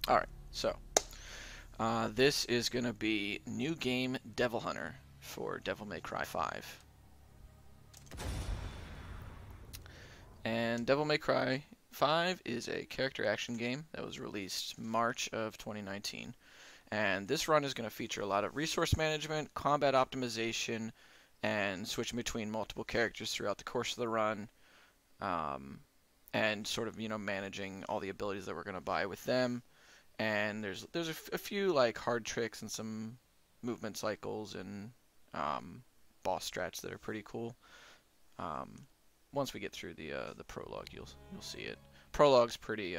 Alright, so this is going to be New Game Devil Hunter for Devil May Cry 5. And Devil May Cry 5 is a character action game that was released March of 2019. And this run is going to feature a lot of resource management, combat optimization, and switching between multiple characters throughout the course of the run. And sort of, managing all the abilities that we're going to buy with them. And there's a few like hard tricks and some movement cycles and boss strats that are pretty cool. Once we get through the prologue, you'll see it. Prologue's pretty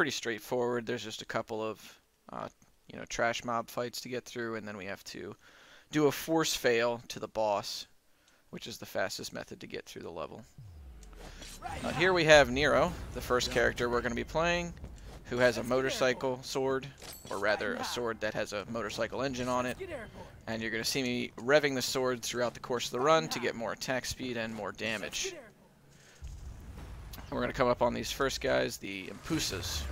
straightforward. There's just a couple of trash mob fights to get through, and then we have to do a force fail to the boss, which is the fastest method to get through the level. Here we have Nero, the first character we're going to be playing, who has a motorcycle sword, or rather a sword that has a motorcycle engine on it. And you're going to see me revving the sword throughout the course of the run to get more attack speed and more damage. And we're going to come up on these first guys, the Impusas.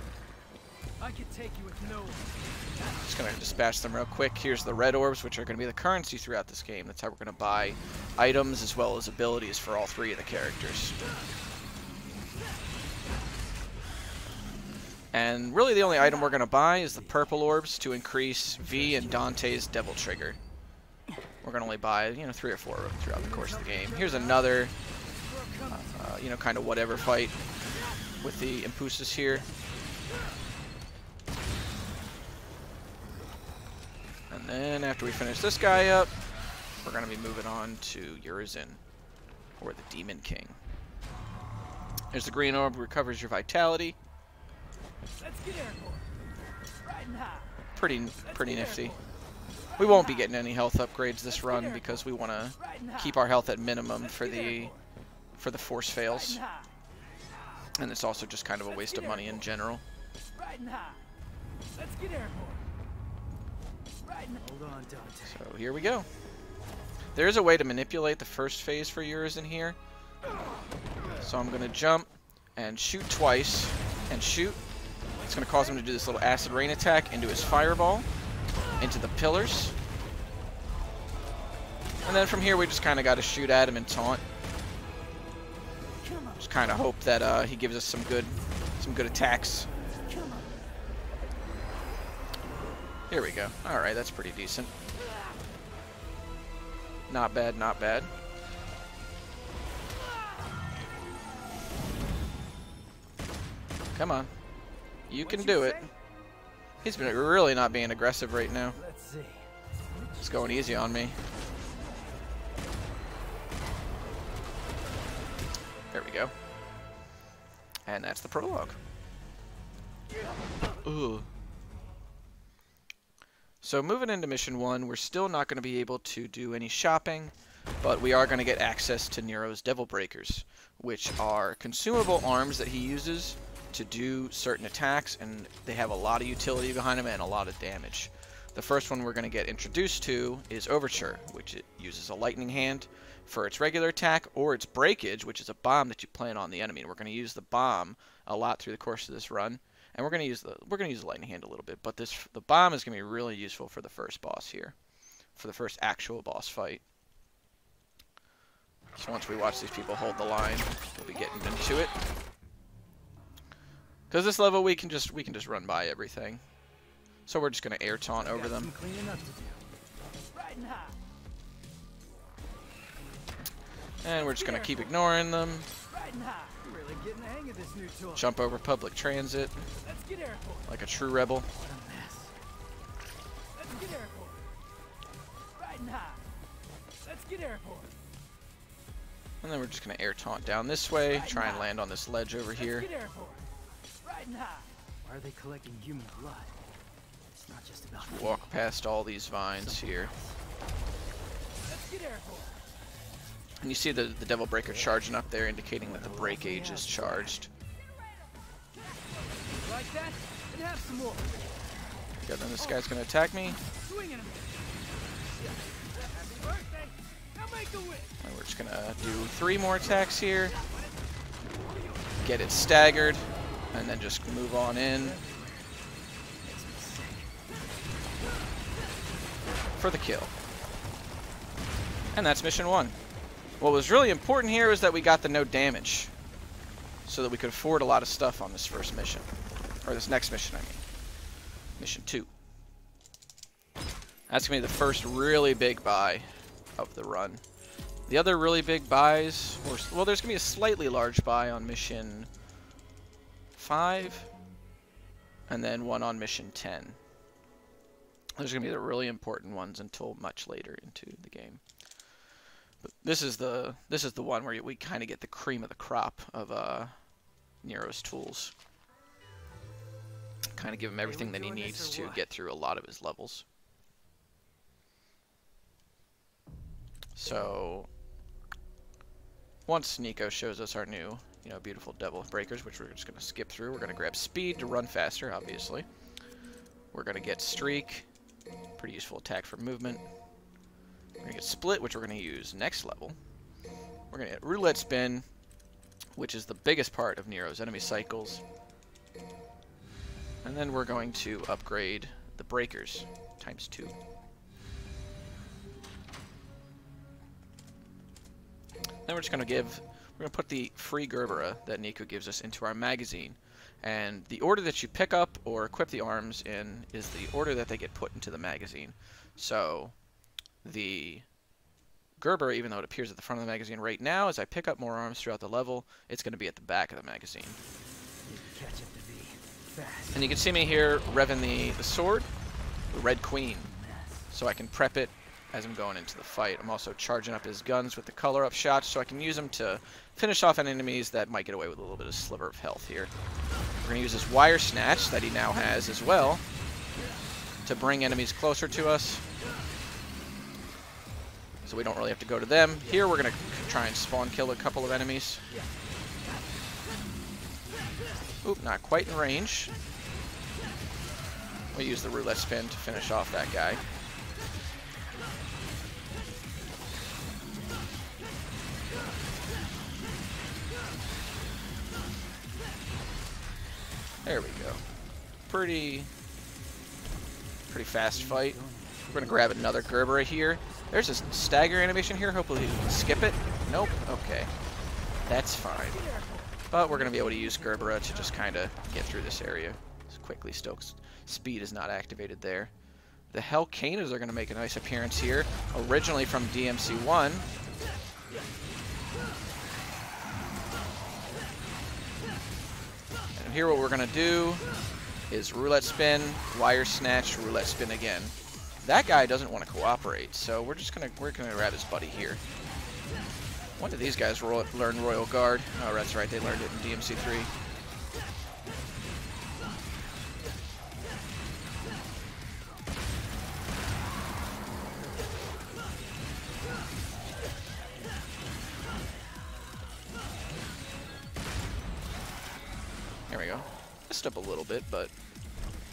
Just going to dispatch them real quick. Here's the red orbs, which are going to be the currency throughout this game. That's how we're going to buy items as well as abilities for all three of the characters. And really the only item we're going to buy is the purple orbs to increase V and Dante's Devil Trigger. We're going to only buy, 3 or 4 of them throughout the course of the game. Here's another, kind of whatever fight with the Impusas here. And then after we finish this guy up, we're going to be moving on to Urizen, or the Demon King. There's the green orb, recovers your vitality. Pretty nifty. We won't be getting any health upgrades this run because we want to keep our health at minimum for the force fails. And it's also just kind of a waste of money in general. So here we go. There is a way to manipulate the first phase for Urizen here. So I'm going to jump and shoot twice and shoot. It's going to cause him to do this little acid rain attack into his fireball, into the pillars. And then from here we just kind of got to shoot at him and taunt. Just kind of hope that he gives us some good attacks. Here we go. Alright, that's pretty decent. Not bad, not bad. Come on. You can do it. He's been really not being aggressive right now. He's going easy on me. There we go. And that's the prologue. Ooh. So moving into Mission 1, we're still not going to be able to do any shopping, but we are going to get access to Nero's Devil Breakers, which are consumable arms that he uses to do certain attacks, and they have a lot of utility behind them and a lot of damage. The first one we're going to get introduced to is Overture, which it uses a lightning hand for its regular attack, or its breakage, which is a bomb that you plant on the enemy. And we're going to use the bomb a lot through the course of this run. And we're going to use the lightning hand a little bit, but the bomb is going to be really useful for the first boss here, for the first actual boss fight. So once we watch these people hold the line, we'll be getting into it. Because this level we can just run by everything. So we're just going to air taunt over them. And we're just going to keep ignoring them. Jump over public transit like a true rebel. And then we're just going to air taunt down this way, try and land on this ledge over here. Why are they collecting human blood? It's not just about walk past all these vines here. And you see the Devil Breaker charging up there, indicating that the break age is charged. Like that, and have some more. Yeah, then this guy's gonna attack me. And we're just gonna do 3 more attacks here. Get it staggered. and then just move on in for the kill. And that's mission 1. What was really important here was that we got the no damage, so that we could afford a lot of stuff on this first mission. Or this next mission, I mean. Mission 2. That's going to be the first really big buy of the run. The other really big buys, well, there's going to be a slightly large buy on mission 5, and then one on mission 10. Those are going to be the really important ones until much later into the game. But this is the one where we kind of get the cream of the crop of Nero's tools. Kind of give him everything that he needs to get through a lot of his levels. So once Nico shows us our new, beautiful Devil Breakers, which we're just going to skip through, we're going to grab Speed to run faster, obviously. We're going to get Streak, pretty useful attack for movement. We're going to get Split, which we're going to use next level. We're going to get Roulette Spin, which is the biggest part of Nero's enemy cycles. And then we're going to upgrade the Breakers ×2. Then we're just going to put the free Gerbera that Nico gives us into our magazine. And the order that you pick up or equip the arms in is the order that they get put into the magazine. So the Gerbera, even though it appears at the front of the magazine right now, as I pick up more arms throughout the level, it's going to be at the back of the magazine. And you can see me here revving the sword, the Red Queen, so I can prep it as I'm going into the fight. I'm also charging up his guns with the color-up shots, so I can use them to finish off enemies that might get away with a little bit of sliver of health here. We're going to use his Wire Snatch that he now has as well to bring enemies closer to us, so we don't really have to go to them. Here we're going to try and spawn kill a couple of enemies. Oop, not quite in range. We'll use the Roulette Spin to finish off that guy. There we go. Pretty fast fight. We're going to grab another Gerbera here. There's a stagger animation here. Hopefully we can skip it. Nope. Okay. That's fine. But we're going to be able to use Gerbera to just kind of get through this area quickly. Stokes' speed is not activated there. The Hellcanas are going to make a nice appearance here. Originally from DMC1. And here what we're going to do is Roulette Spin, Wire Snatch, Roulette Spin again. That guy doesn't want to cooperate, so we're going to grab his buddy here. When did these guys learn Royal Guard? Oh, that's right, they learned it in DMC3. There we go. Messed up a little bit, but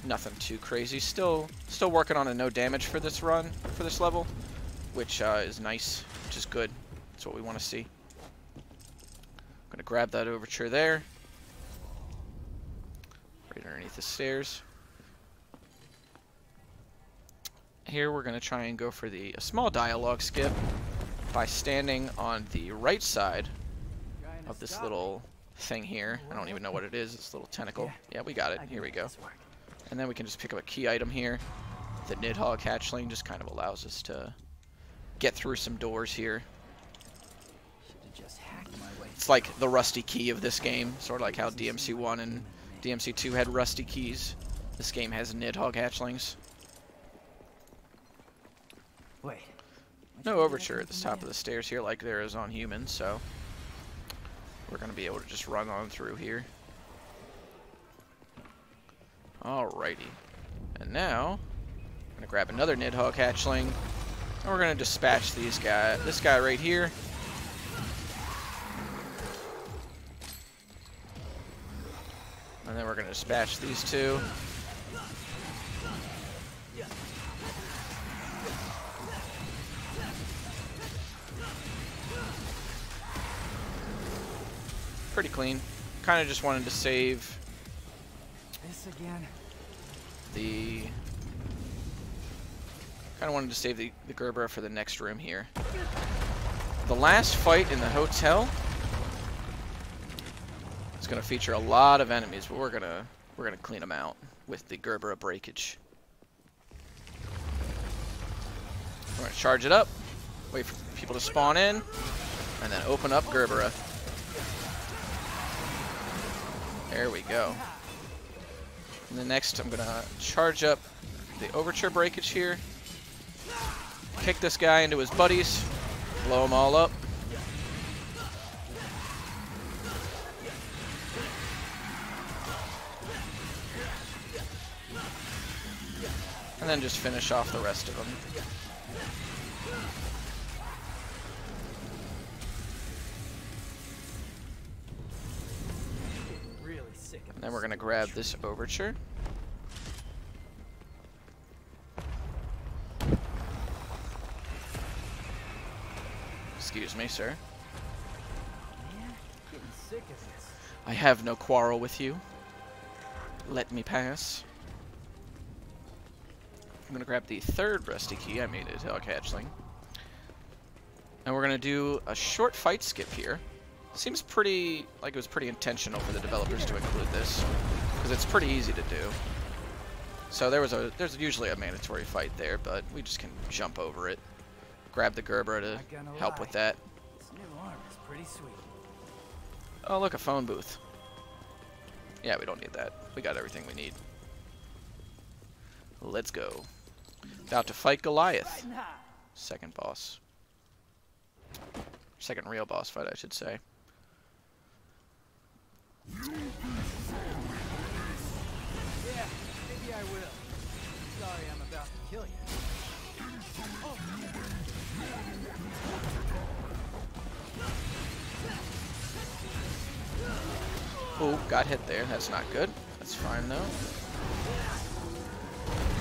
nothing too crazy. Still working on a no damage for this run, for this level, which is nice, which is good. That's what we want to see. I'm going to grab that overture there. Right underneath the stairs. Here we're going to try and go for a small dialogue skip by standing on the right side of this little thing here. I don't even know what it is. This little tentacle. Yeah, we got it. Here we go. And then we can just pick up a key item here. The Nidhogg hatchling just kind of allows us to get through some doors here. It's like the rusty key of this game, sort of like how DMC1 and DMC2 had rusty keys. This game has Nidhogg hatchlings. Wait. No overture at the top of the stairs here like there is on Humans, so we're going to be able to just run on through here. Alrighty. And now, I'm going to grab another Nidhogg hatchling, and we're going to dispatch this guy right here. And then we're going to dispatch these two. Pretty clean. Kind of just wanted to save This again? Kind of wanted to save the Gerber for the next room here. The last fight in the hotel is going to feature a lot of enemies, but we're gonna clean them out with the Gerber breakage. We're gonna charge it up, wait for people to spawn in, and then open up Gerbera. There we go. And then next I'm gonna charge up the Overture breakage here. Kick this guy into his buddies. Blow them all up. And then just finish off the rest of them. And then we're going to grab this Overture. Excuse me, sir. I have no quarrel with you. Let me pass. I'm going to grab the third rusty key. I made it a hatchling. And we're going to do a short fight skip here. Seems pretty, like it was pretty intentional for the developers to include this, because it's pretty easy to do. So there's usually a mandatory fight there, but we just can jump over it. Grab the Gerber to help with that. This new arm is pretty sweet. Oh, look, a phone booth. Yeah, we don't need that. We got everything we need. Let's go. About to fight Goliath. Second boss. Second real boss fight, I should say. Yeah, maybe I will. Sorry, I'm about to kill you. Oh, got hit there. That's not good. That's fine though.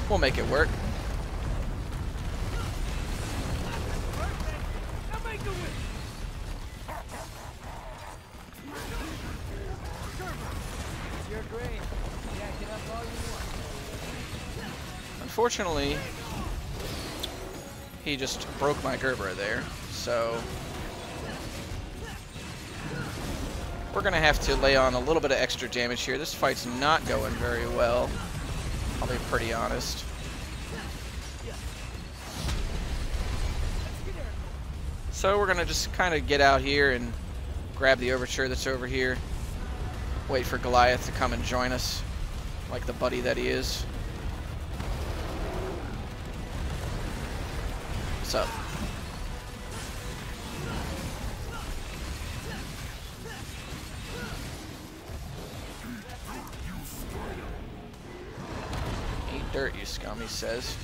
We'll make it work. Unfortunately, he just broke my Gerber there, so we're going to have to lay on a little bit of extra damage here. This fight's not going very well, I'll be pretty honest. So we're going to just kind of get out here and grab the Overture that's over here. Wait for Goliath to come and join us, like the buddy that he is. What's up? Eat dirt, you scum, he says.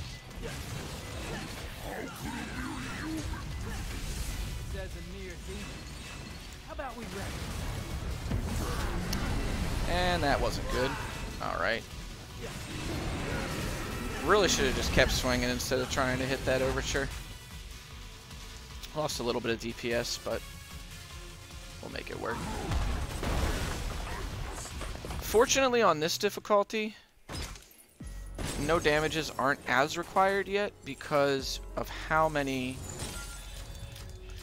And that wasn't good. Alright. Really should have just kept swinging instead of trying to hit that Overture. Lost a little bit of DPS, but we'll make it work. Fortunately, on this difficulty, no damages aren't as required yet because of how many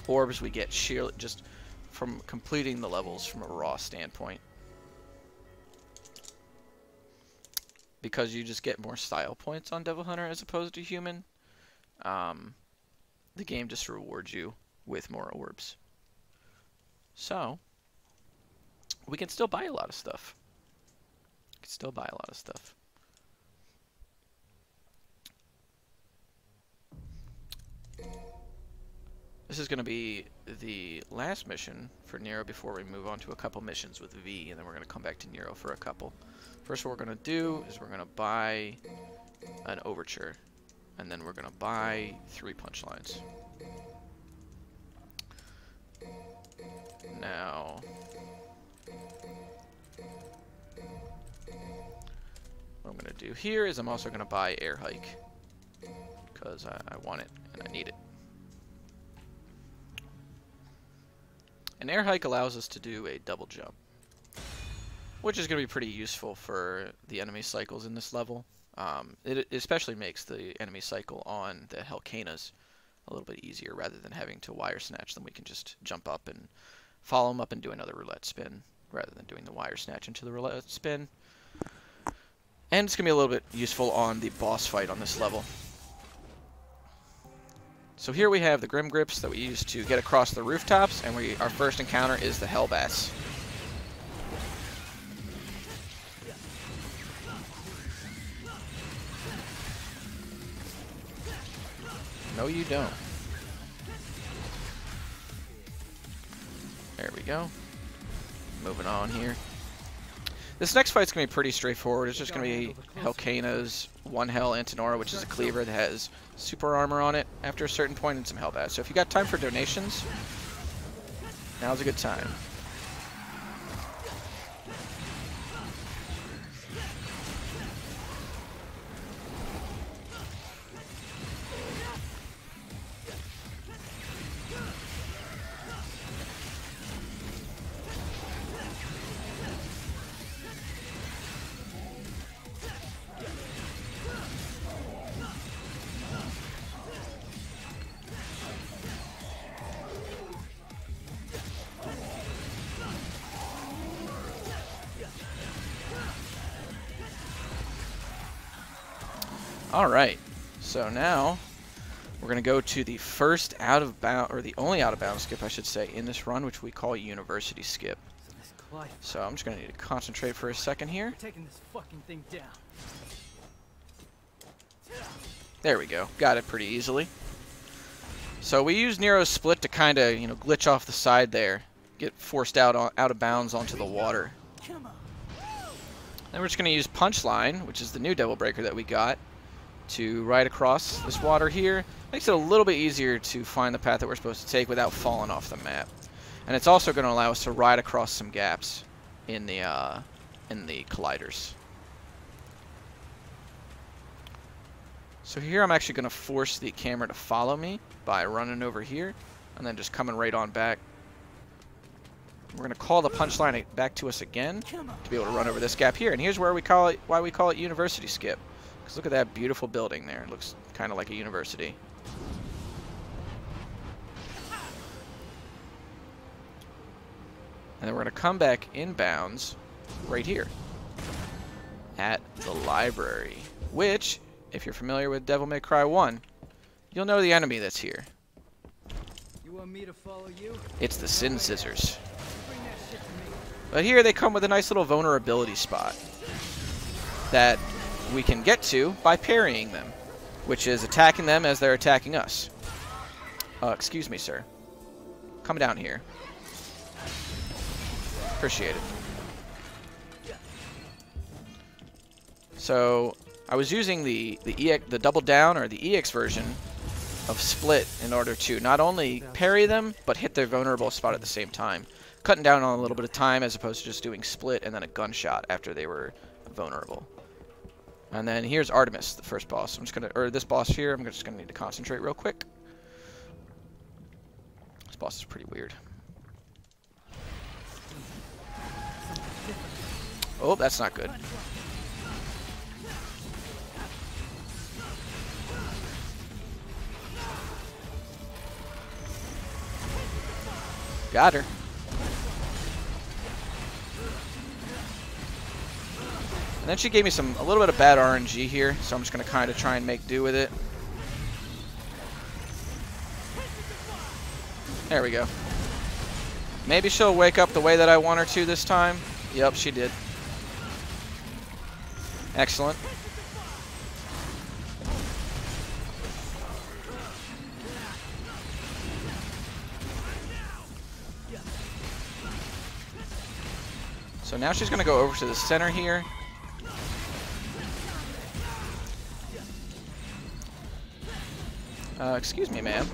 orbs we get sheer just from completing the levels from a raw standpoint. Because you just get more style points on Devil Hunter as opposed to human, the game just rewards you with more orbs. So, we can still buy a lot of stuff. This is going to be the last mission for Nero before we move on to a couple missions with V, and then we're going to come back to Nero for a couple. First, what we're going to do is we're going to buy an Overture, and then we're going to buy 3 punchlines. Now, what I'm going to do here is I'm also going to buy Air Hike, because I want it and I need it. An Air Hike allows us to do a double jump. which is going to be pretty useful for the enemy cycles in this level. It especially makes the enemy cycle on the Hellcanas a little bit easier rather than having to wire snatch them. We can just jump up and follow them up and do another roulette spin rather than doing the wire snatch into the roulette spin. And it's going to be a little bit useful on the boss fight on this level. So here we have the Grim Grips that we use to get across the rooftops, and our first encounter is the Hellbats. No, you don't. There we go. Moving on here. This next fight's going to be pretty straightforward. It's just going to be Hellcana's one Hell Antinora, which is a cleaver that has super armor on it after a certain point, and some Hellbats. So if you got time for donations, now's a good time. Alright, so now we're going to go to the first out of bounds, or the only out of bounds skip, I should say, in this run, which we call University Skip. So I'm just going to need to concentrate for a second here. Taking this fucking thing down. There we go, got it pretty easily. So we use Nero's Split to kind of, glitch off the side there, get forced out of bounds onto the water. Then we're just going to use Punchline, which is the new Devil Breaker that we got, to ride across this water here. Makes it a little bit easier to find the path that we're supposed to take without falling off the map. And it's also going to allow us to ride across some gaps in the colliders. So here I'm actually going to force the camera to follow me by running over here and then just coming right on back. We're going to call the Punchline back to us again to be able to run over this gap here. And here's where why we call it University Skip. Because look at that beautiful building there. It looks kind of like a university. And then we're going to come back inbounds right here at the library. Which, if you're familiar with Devil May Cry 1, you'll know the enemy that's here. You want me to follow you? It's the Sin Scissors. But here they come with a nice little vulnerability spot that we can get to by parrying them, which is attacking them as they're attacking us. Excuse me, sir. Come down here. Appreciate it. So I was using the double down or the EX version of Split in order to not only parry them but hit their vulnerable spot at the same time, cutting down on a little bit of time as opposed to just doing Split and then a gunshot after they were vulnerable. And then here's Artemis, the first boss. This boss here, I'm just gonna need to concentrate real quick. This boss is pretty weird. Oh, that's not good. Got her. And then she gave me a little bit of bad RNG here, so I'm just going to kind of try and make do with it. There we go. Maybe she'll wake up the way that I want her to this time. Yep, she did. Excellent. So now she's going to go over to the center here. Excuse me, ma'am.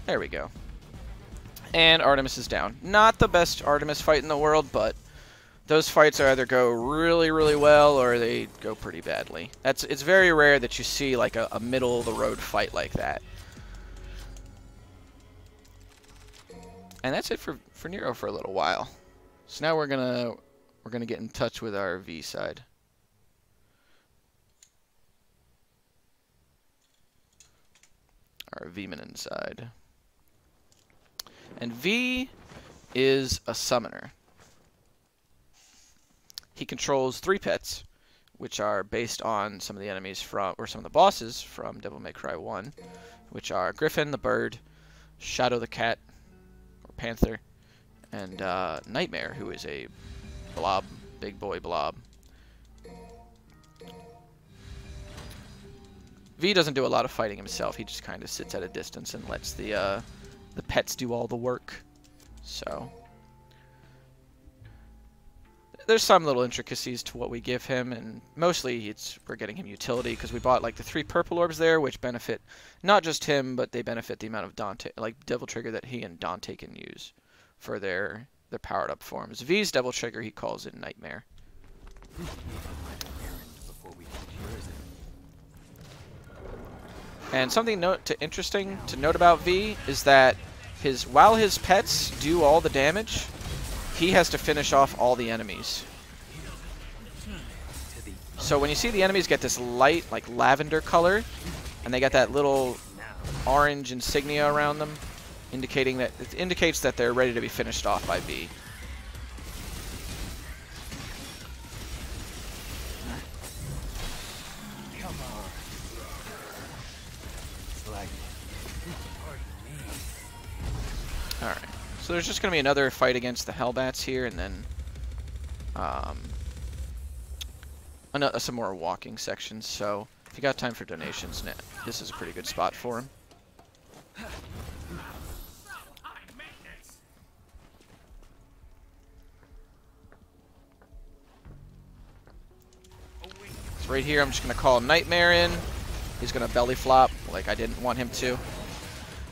There we go. And Artemis is down. Not the best Artemis fight in the world, but those fights either go really, really well or they go pretty badly. It's very rare that you see like a middle-of-the-road fight like that. And that's it for Nero for a little while. So now we're gonna get in touch with our V side. Our V-Minin side. And V is a summoner. He controls 3 pets, which are based on some of the enemies from, or some of the bosses from Devil May Cry 1, which are Griffin the bird, Shadow the cat, or panther, and Nightmare, who is a blob, big boy blob. V doesn't do a lot of fighting himself. He just kind of sits at a distance and lets the pets do all the work. So there's some little intricacies to what we give him, and mostly we're getting him utility because we bought like the 3 purple orbs there, which benefit not just him, but they benefit the amount of Dante, like Devil Trigger, that he and Dante can use for their powered up forms. V's Devil Trigger, he calls it Nightmare. And something interesting to note about V is that while his pets do all the damage, he has to finish off all the enemies. So when you see the enemies get this light, like lavender color, and they got that little orange insignia around them, it indicates that they're ready to be finished off by V. Alright, so there's just going to be another fight against the Hellbats here, and then some more walking sections. So if you got time for donations, this is a pretty good spot for him. So right here, I'm just going to call Nightmare in. He's going to belly flop like I didn't want him to.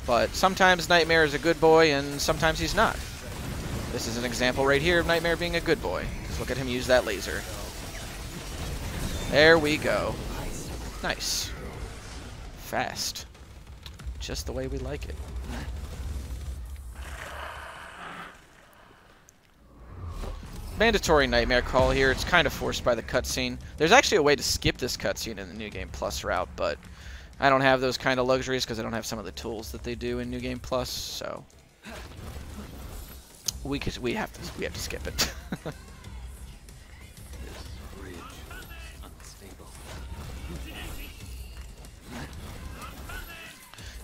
But sometimes Nightmare is a good boy, and sometimes he's not. This is an example right here of Nightmare being a good boy. Just look at him use that laser. There we go. Nice. Fast. Just the way we like it. Mandatory Nightmare call here. It's kind of forced by the cutscene. There's actually a way to skip this cutscene in the New Game Plus route, but I don't have those kind of luxuries because I don't have some of the tools that they do in New Game Plus, so we have to skip it.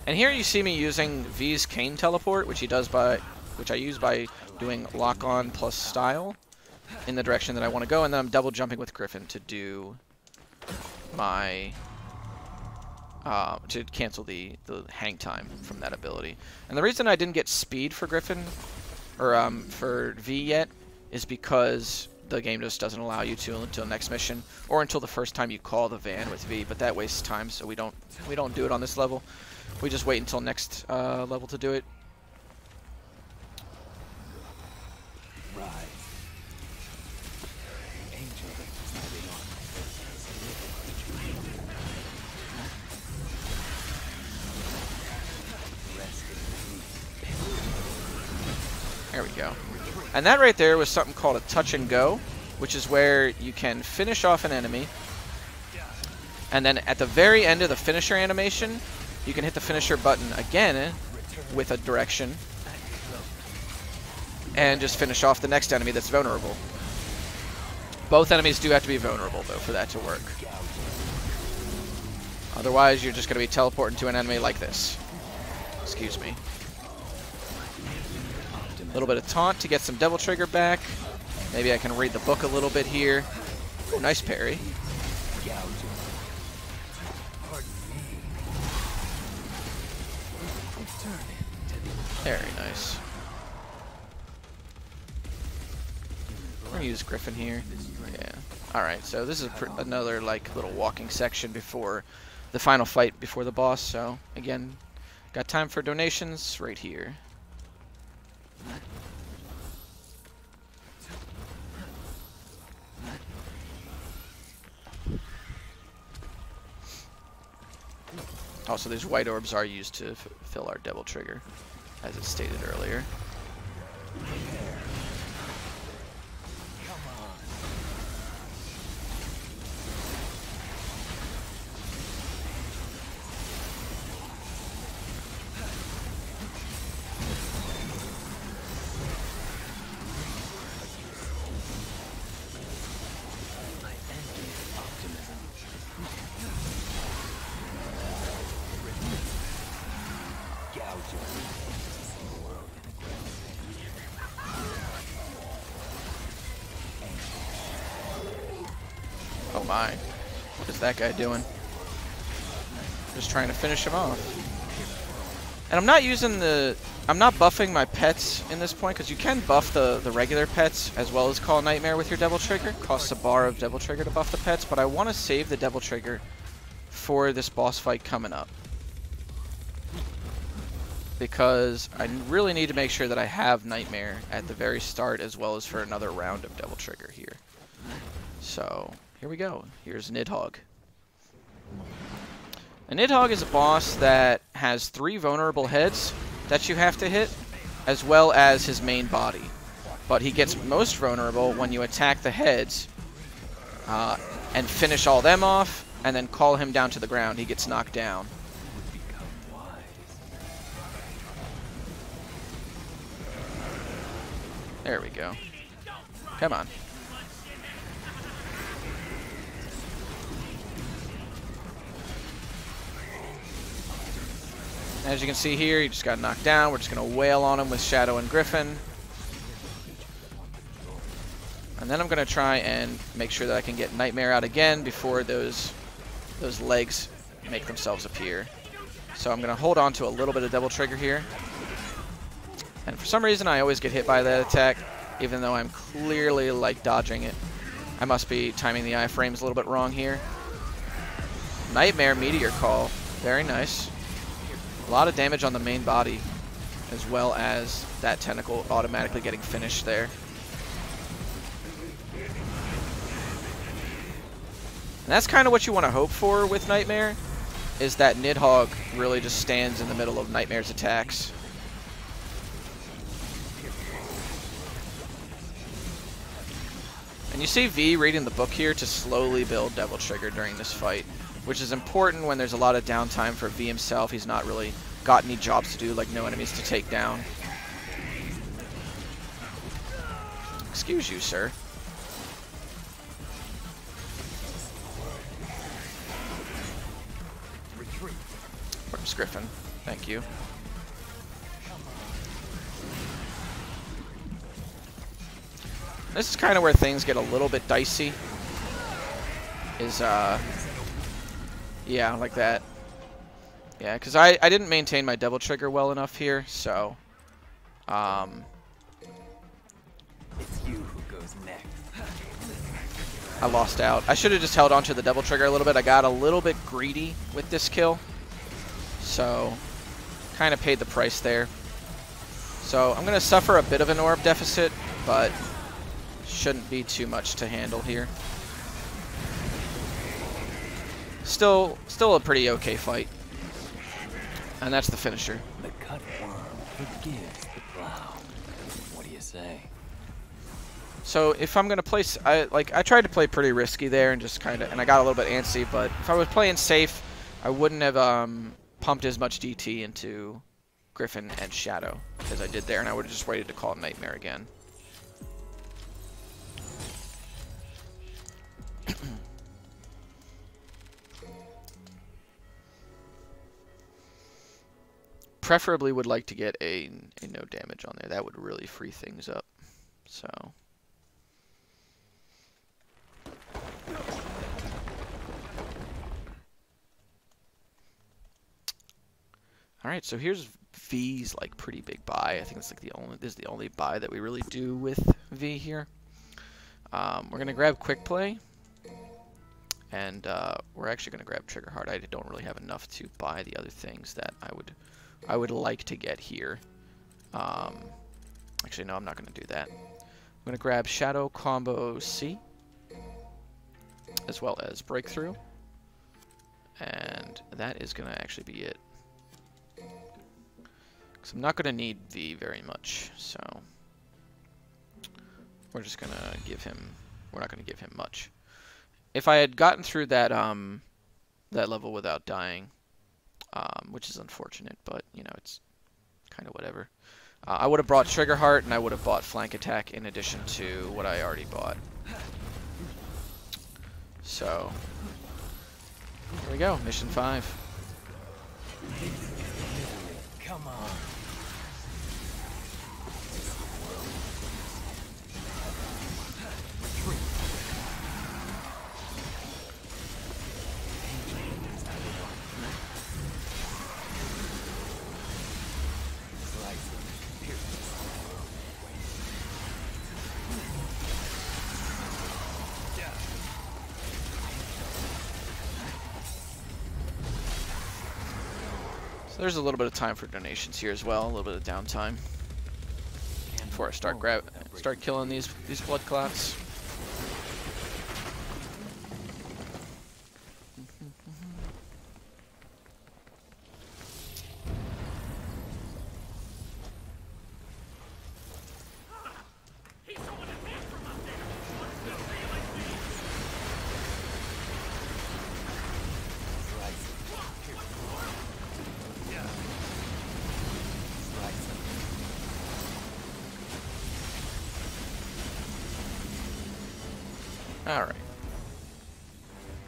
And here you see me using V's Cane teleport, which I use by doing lock on plus style in the direction that I want to go, and then I'm double jumping with Griffin to do my to cancel the hang time from that ability. And the reason I didn't get speed for Griffin, or for V yet, is because the game just doesn't allow you to until next mission, or until the first time you call the van with V, but that wastes time, so we don't do it on this level. We just wait until next level to do it. There we go. And that right there was something called a touch and go, which is where you can finish off an enemy, and then at the very end of the finisher animation, you can hit the finisher button again with a direction and just finish off the next enemy that's vulnerable. Both enemies do have to be vulnerable, though, for that to work. Otherwise, you're just going to be teleporting to an enemy like this. Excuse me. A little bit of taunt to get some Devil Trigger back. Maybe I can read the book a little bit here. Ooh, nice parry. Very nice. We're gonna use Griffin here. Yeah. Alright, so this is another like little walking section before the final fight before the boss. So again, got time for donations right here. Also, these white orbs are used to fill our Devil Trigger, as it stated earlier. Oh my. What is that guy doing? Just trying to finish him off. And I'm not using the... I'm not buffing my pets in this point, because you can buff the regular pets as well as call Nightmare with your Devil Trigger. Costs a bar of Devil Trigger to buff the pets, but I want to save the Devil Trigger for this boss fight coming up. Because I really need to make sure that I have Nightmare at the very start as well as for another round of Devil Trigger here. So, here we go. Here's Nidhogg. A Nidhogg is a boss that has 3 vulnerable heads that you have to hit, as well as his main body. But he gets most vulnerable when you attack the heads and finish all them off, and then call him down to the ground. He gets knocked down. There we go. Come on. As you can see here, he just got knocked down. We're just going to wail on him with Shadow and Griffin. And then I'm going to try and make sure that I can get Nightmare out again before those legs make themselves appear. So I'm going to hold on to a little bit of Devil Trigger here. And for some reason, I always get hit by that attack, even though I'm clearly, like, dodging it. I must be timing the iframes a little bit wrong here. Nightmare Meteor Call. Very nice. A lot of damage on the main body, as well as that tentacle automatically getting finished there. And that's kind of what you want to hope for with Nightmare, is that Nidhogg really just stands in the middle of Nightmare's attacks. And you see V reading the book here to slowly build Devil Trigger during this fight, which is important when there's a lot of downtime for V himself. He's not really got any jobs to do, like no enemies to take down. Excuse you, sir. Where's Griffin? Thank you. This is kind of where things get a little bit dicey. Yeah, like that. Yeah, because I didn't maintain my Devil Trigger well enough here, so... It's you who goes next. I lost out. I should have just held on to the Devil Trigger a little bit. I got a little bit greedy with this kill, so kind of paid the price there. So I'm going to suffer a bit of an orb deficit, but shouldn't be too much to handle here. Still a pretty okay fight. And that's the finisher. The cutworm forgives the plow. What do you say? So if I'm gonna play, I tried to play pretty risky there and just kind of, and I got a little bit antsy. But if I was playing safe, I wouldn't have pumped as much DT into Griffin and Shadow as I did there, and I would have just waited to call Nightmare again. Preferably would like to get a no damage on there. That would really free things up. So. Alright, so here's V's like pretty big buy. I think it's like this is the only buy that we really do with V here. We're gonna grab Quick Play. And we're actually gonna grab Trigger Heart. I don't really have enough to buy the other things that I would like to get here. Actually, no, I'm not going to do that. I'm going to grab Shadow Combo C, as well as Breakthrough. And that is going to actually be it. Because I'm not going to need V very much, so we're just going to give him, we're not going to give him much. If I had gotten through that, that level without dying, which is unfortunate, but, you know, it's kind of whatever. I would have brought Trigger Heart, and I would have bought Flank Attack in addition to what I already bought. So, here we go, Mission 5. Come on. there's a little bit of time for donations here as well, a little bit of downtime before I start killing these blood clots. Alright.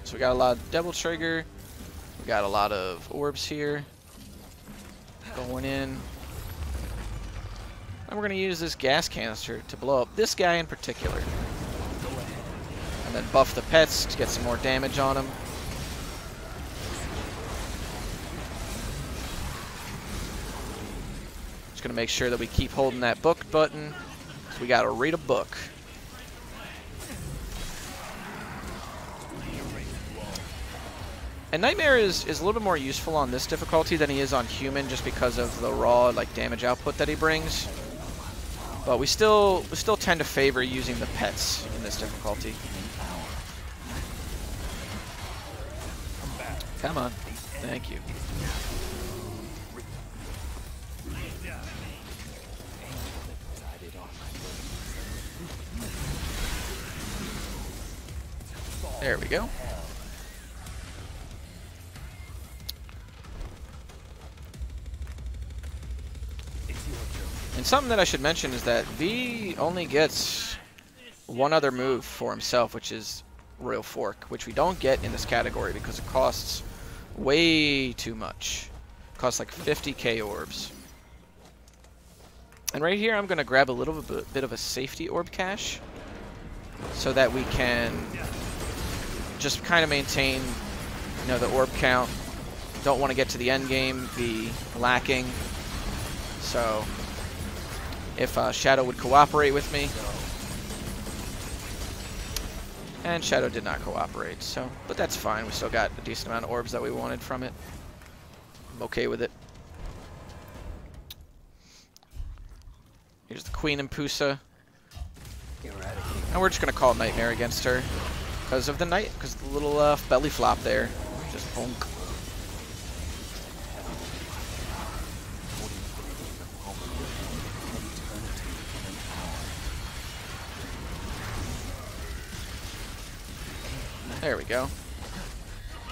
So we got a lot of Devil Trigger. We got a lot of orbs here. Going in. And we're going to use this gas canister to blow up this guy in particular. And then buff the pets to get some more damage on them. Just going to make sure that we keep holding that book button. So we got to read a book. And Nightmare is a little bit more useful on this difficulty than he is on Human, just because of the raw damage output that he brings. But we still tend to favor using the pets in this difficulty. Come on, thank you. There we go. And something that I should mention is that V only gets one other move for himself, which is Royal Fork, which we don't get in this category because it costs way too much. It costs like 50k orbs. And right here I'm going to grab a little bit of a safety orb cache so that we can just kind of maintain, you know, the orb count. Don't want to get to the end game, be lacking. So if Shadow would cooperate with me. And Shadow did not cooperate, so, but that's fine. We still got a decent amount of orbs that we wanted from it. I'm okay with it. Here's the Queen and Pusa. And we're just going to call Nightmare against her. Because of the because the little belly flop there. Just bonk. There we go.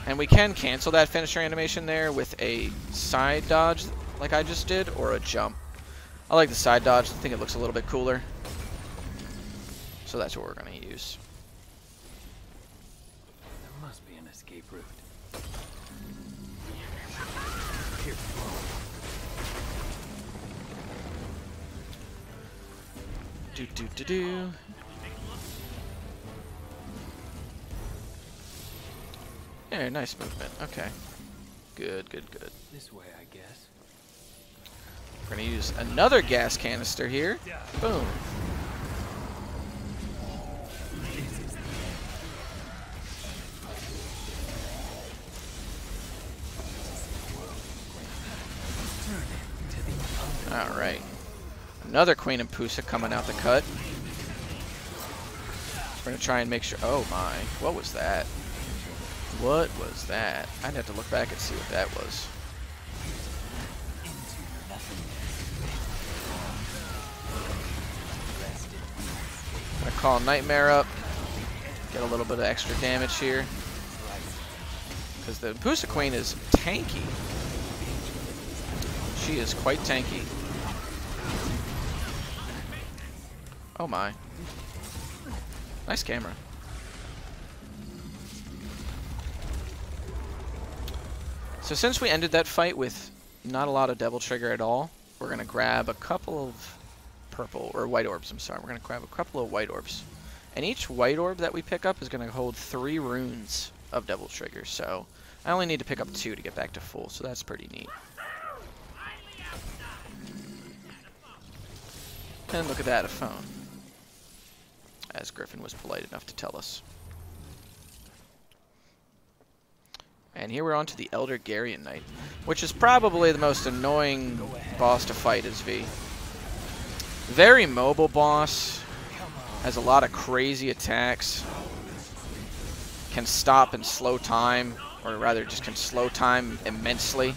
And we can cancel that finisher animation there with a side dodge like I just did, or a jump. I like the side dodge. I think it looks a little bit cooler. So that's what we're going to use. There must be an escape route. Do. Yeah, nice movement. Okay. Good. This way, I guess. We're going to use another gas canister here. Boom. Alright. Another Queen and Pusa coming out the cut. We're going to try and make sure... Oh my. What was that? What was that? I'd have to look back and see what that was. I'm gonna call Nightmare up. Get a little bit of extra damage here. Because the Pusa Queen is tanky. She is quite tanky. Oh my. Nice camera. So since we ended that fight with not a lot of Devil Trigger at all, we're going to grab a couple of purple, or white orbs, I'm sorry. We're going to grab a couple of white orbs. And each white orb that we pick up is going to hold 3 runes of Devil Trigger. So I only need to pick up 2 to get back to full, so that's pretty neat. And look at that, a phone. As Griffin was polite enough to tell us. And here we're on to the Elder Garian Knight, which is probably the most annoying boss to fight as V. Very mobile boss, has a lot of crazy attacks, can stop and slow time, or rather just can slow time immensely.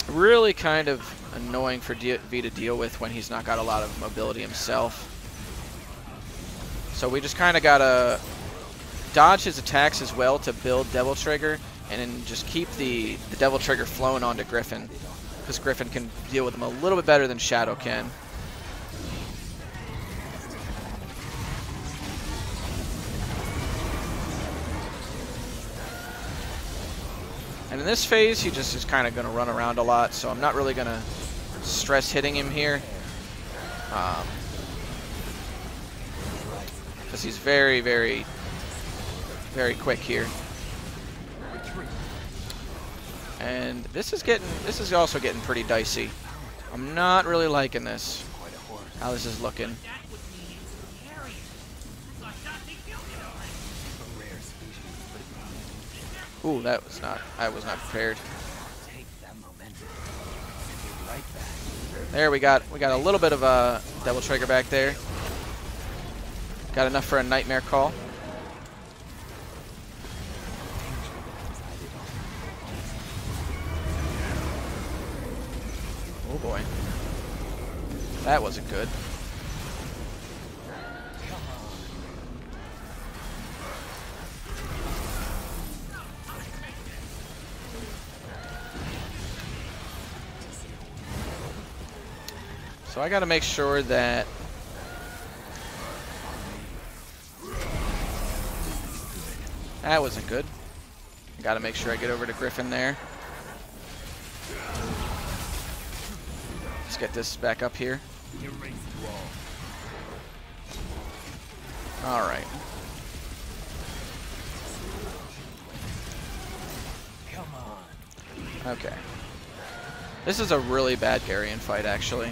Really kind of annoying for V to deal with when he's not got a lot of mobility himself. So we just kind of gotta dodge his attacks as well to build Devil Trigger, and then just keep the Devil Trigger flowing onto Griffin, because Griffin can deal with him a little bit better than Shadow can. And in this phase, he just is kind of going to run around a lot, so I'm not really going to stress hitting him here. Because he's very, very, very quick here. And this is also getting pretty dicey. I'm not really liking this, how this is looking. Ooh, that was not, I was not prepared. There we got a little bit of a Devil Trigger back there. Got enough for a Nightmare Call. Oh boy. That wasn't good. So I got to make sure that that wasn't good. I got to make sure I get over to Griffin there. Let's get this back up here. All right. Okay. This is a really bad Garian fight, actually.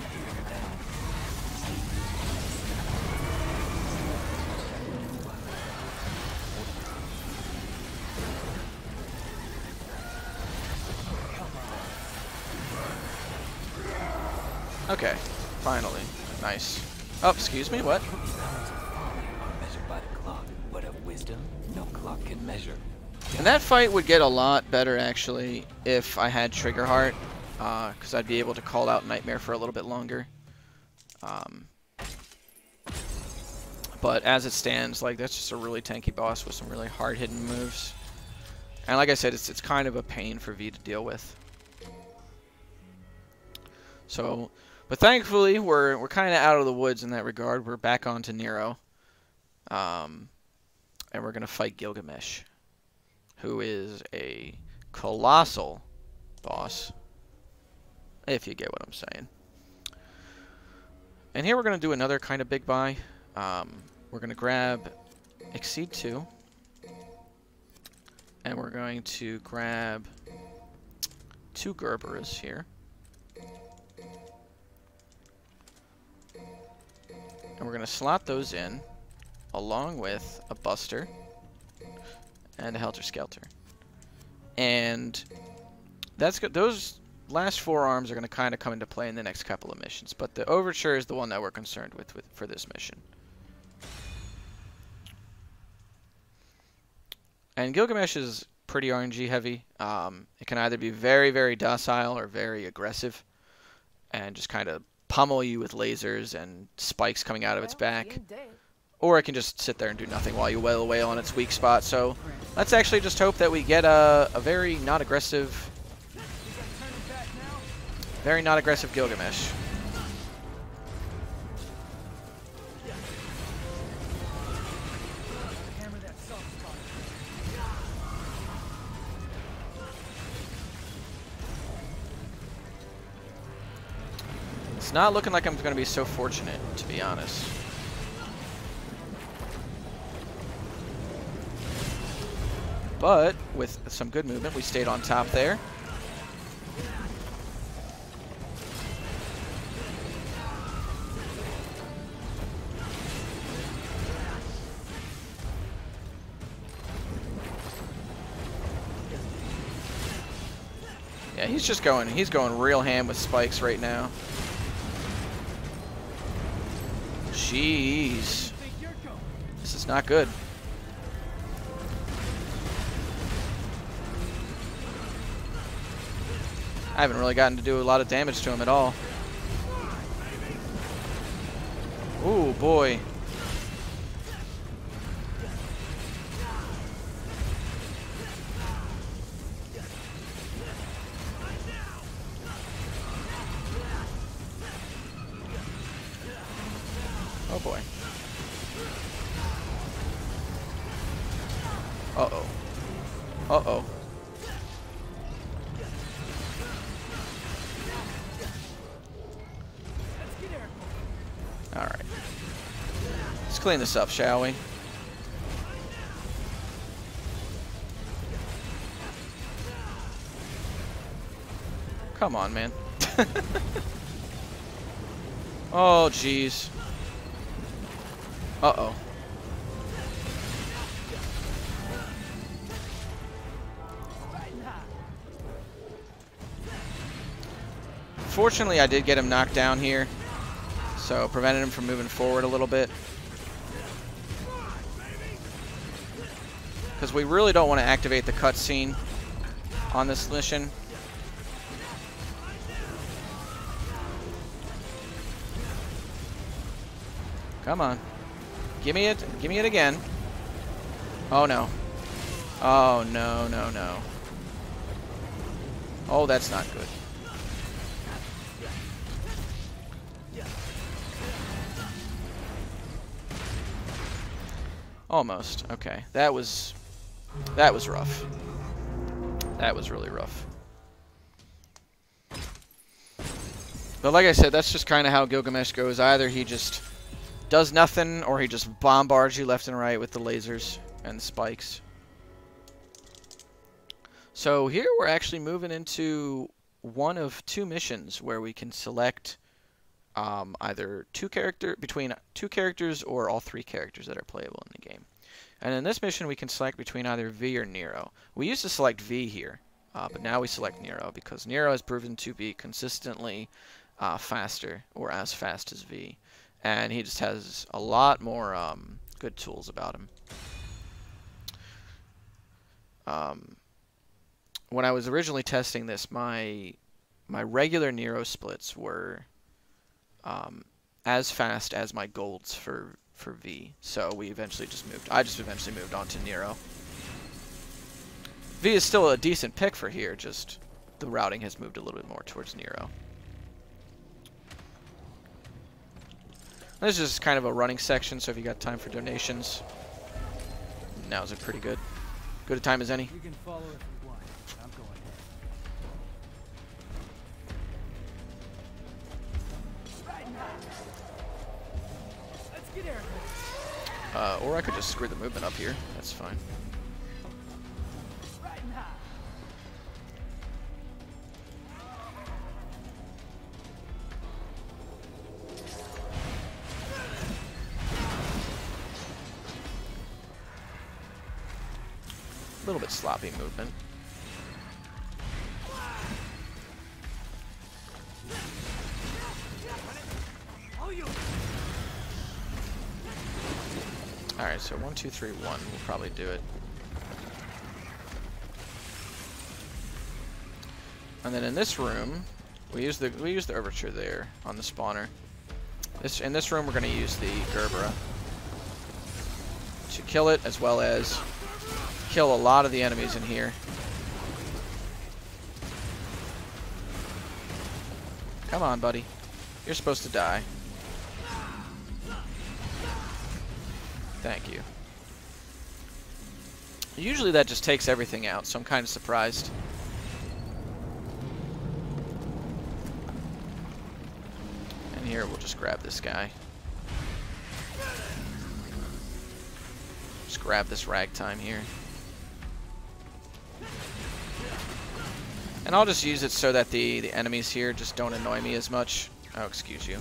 Okay, finally. Nice. Oh, excuse me, what? Measured by the clock, but of wisdom, no clock can measure. And that fight would get a lot better, actually, if I had Trigger Heart, because I'd be able to call out Nightmare for a little bit longer. But as it stands, like, that's just a really tanky boss with some really hard-hitting moves. And like I said, it's kind of a pain for V to deal with. So, but thankfully, we're kind of out of the woods in that regard. We're back onto Nero. And we're going to fight Gilgamesh, who is a colossal boss, if you get what I'm saying. And here we're going to do another kind of big buy. We're going to grab Exceed 2. And we're going to grab 2 Gerberas here. And we're going to slot those in, along with a Buster and a Helter Skelter. And that's good. Those last 4 arms are going to kind of come into play in the next couple of missions, but the Overture is the one that we're concerned with for this mission. And Gilgamesh is pretty RNG heavy. It can either be very, very docile or very aggressive, and just kind of pummel you with lasers and spikes coming out of its back. Or it can just sit there and do nothing while you wail away on its weak spot. So let's actually just hope that we get a very not aggressive Gilgamesh. It's not looking like I'm going to be so fortunate, to be honest. But with some good movement, we stayed on top there. Yeah, he's going real ham with spikes right now. Jeez. This is not good. I haven't really gotten to do a lot of damage to him at all. Ooh, boy. Oh, boy. Uh-oh. Uh-oh. Alright. Let's clean this up, shall we? Come on, man. Oh, jeez. Uh-oh. Fortunately, I did get him knocked down here, so prevented him from moving forward a little bit. Because we really don't want to activate the cutscene on this mission. Come on. Give me it. Give me it again. Oh, no. Oh, no, no, no. Oh, that's not good. Almost. Okay. That was rough. That was really rough. But like I said, that's just kind of how Gilgamesh goes. Either he just does nothing, or he just bombards you left and right with the lasers and the spikes. So here we're actually moving into one of two missions where we can select either between two characters or all three characters that are playable in the game. And in this mission we can select between either V or Nero. We used to select V here, but now we select Nero because Nero has proven to be consistently faster, or as fast as V. And he just has a lot more good tools about him. When I was originally testing this, my regular Nero splits were as fast as my golds for V. So we eventually I just eventually moved on to Nero. V is still a decent pick for here, just the routing has moved a little bit more towards Nero. This is just kind of a running section, so if you got time for donations, now's a pretty good a time as any. You can follow if you want. I'm going ahead. Right now. Let's get airborne. Or I could just screw the movement up here. That's fine. Right now. A little bit sloppy movement. Alright, so 1, 2, 3, 1 will probably do it. And then in this room, we use the overture there on the spawner. In this room we're going to use the Gerbera to kill it, as well as kill a lot of the enemies in here. Come on, buddy. You're supposed to die. Thank you. Usually that just takes everything out, so I'm kind of surprised. And here we'll just grab this guy. Just grab this ragtime here. And I'll just use it so that the enemies here just don't annoy me as much. Oh, excuse you.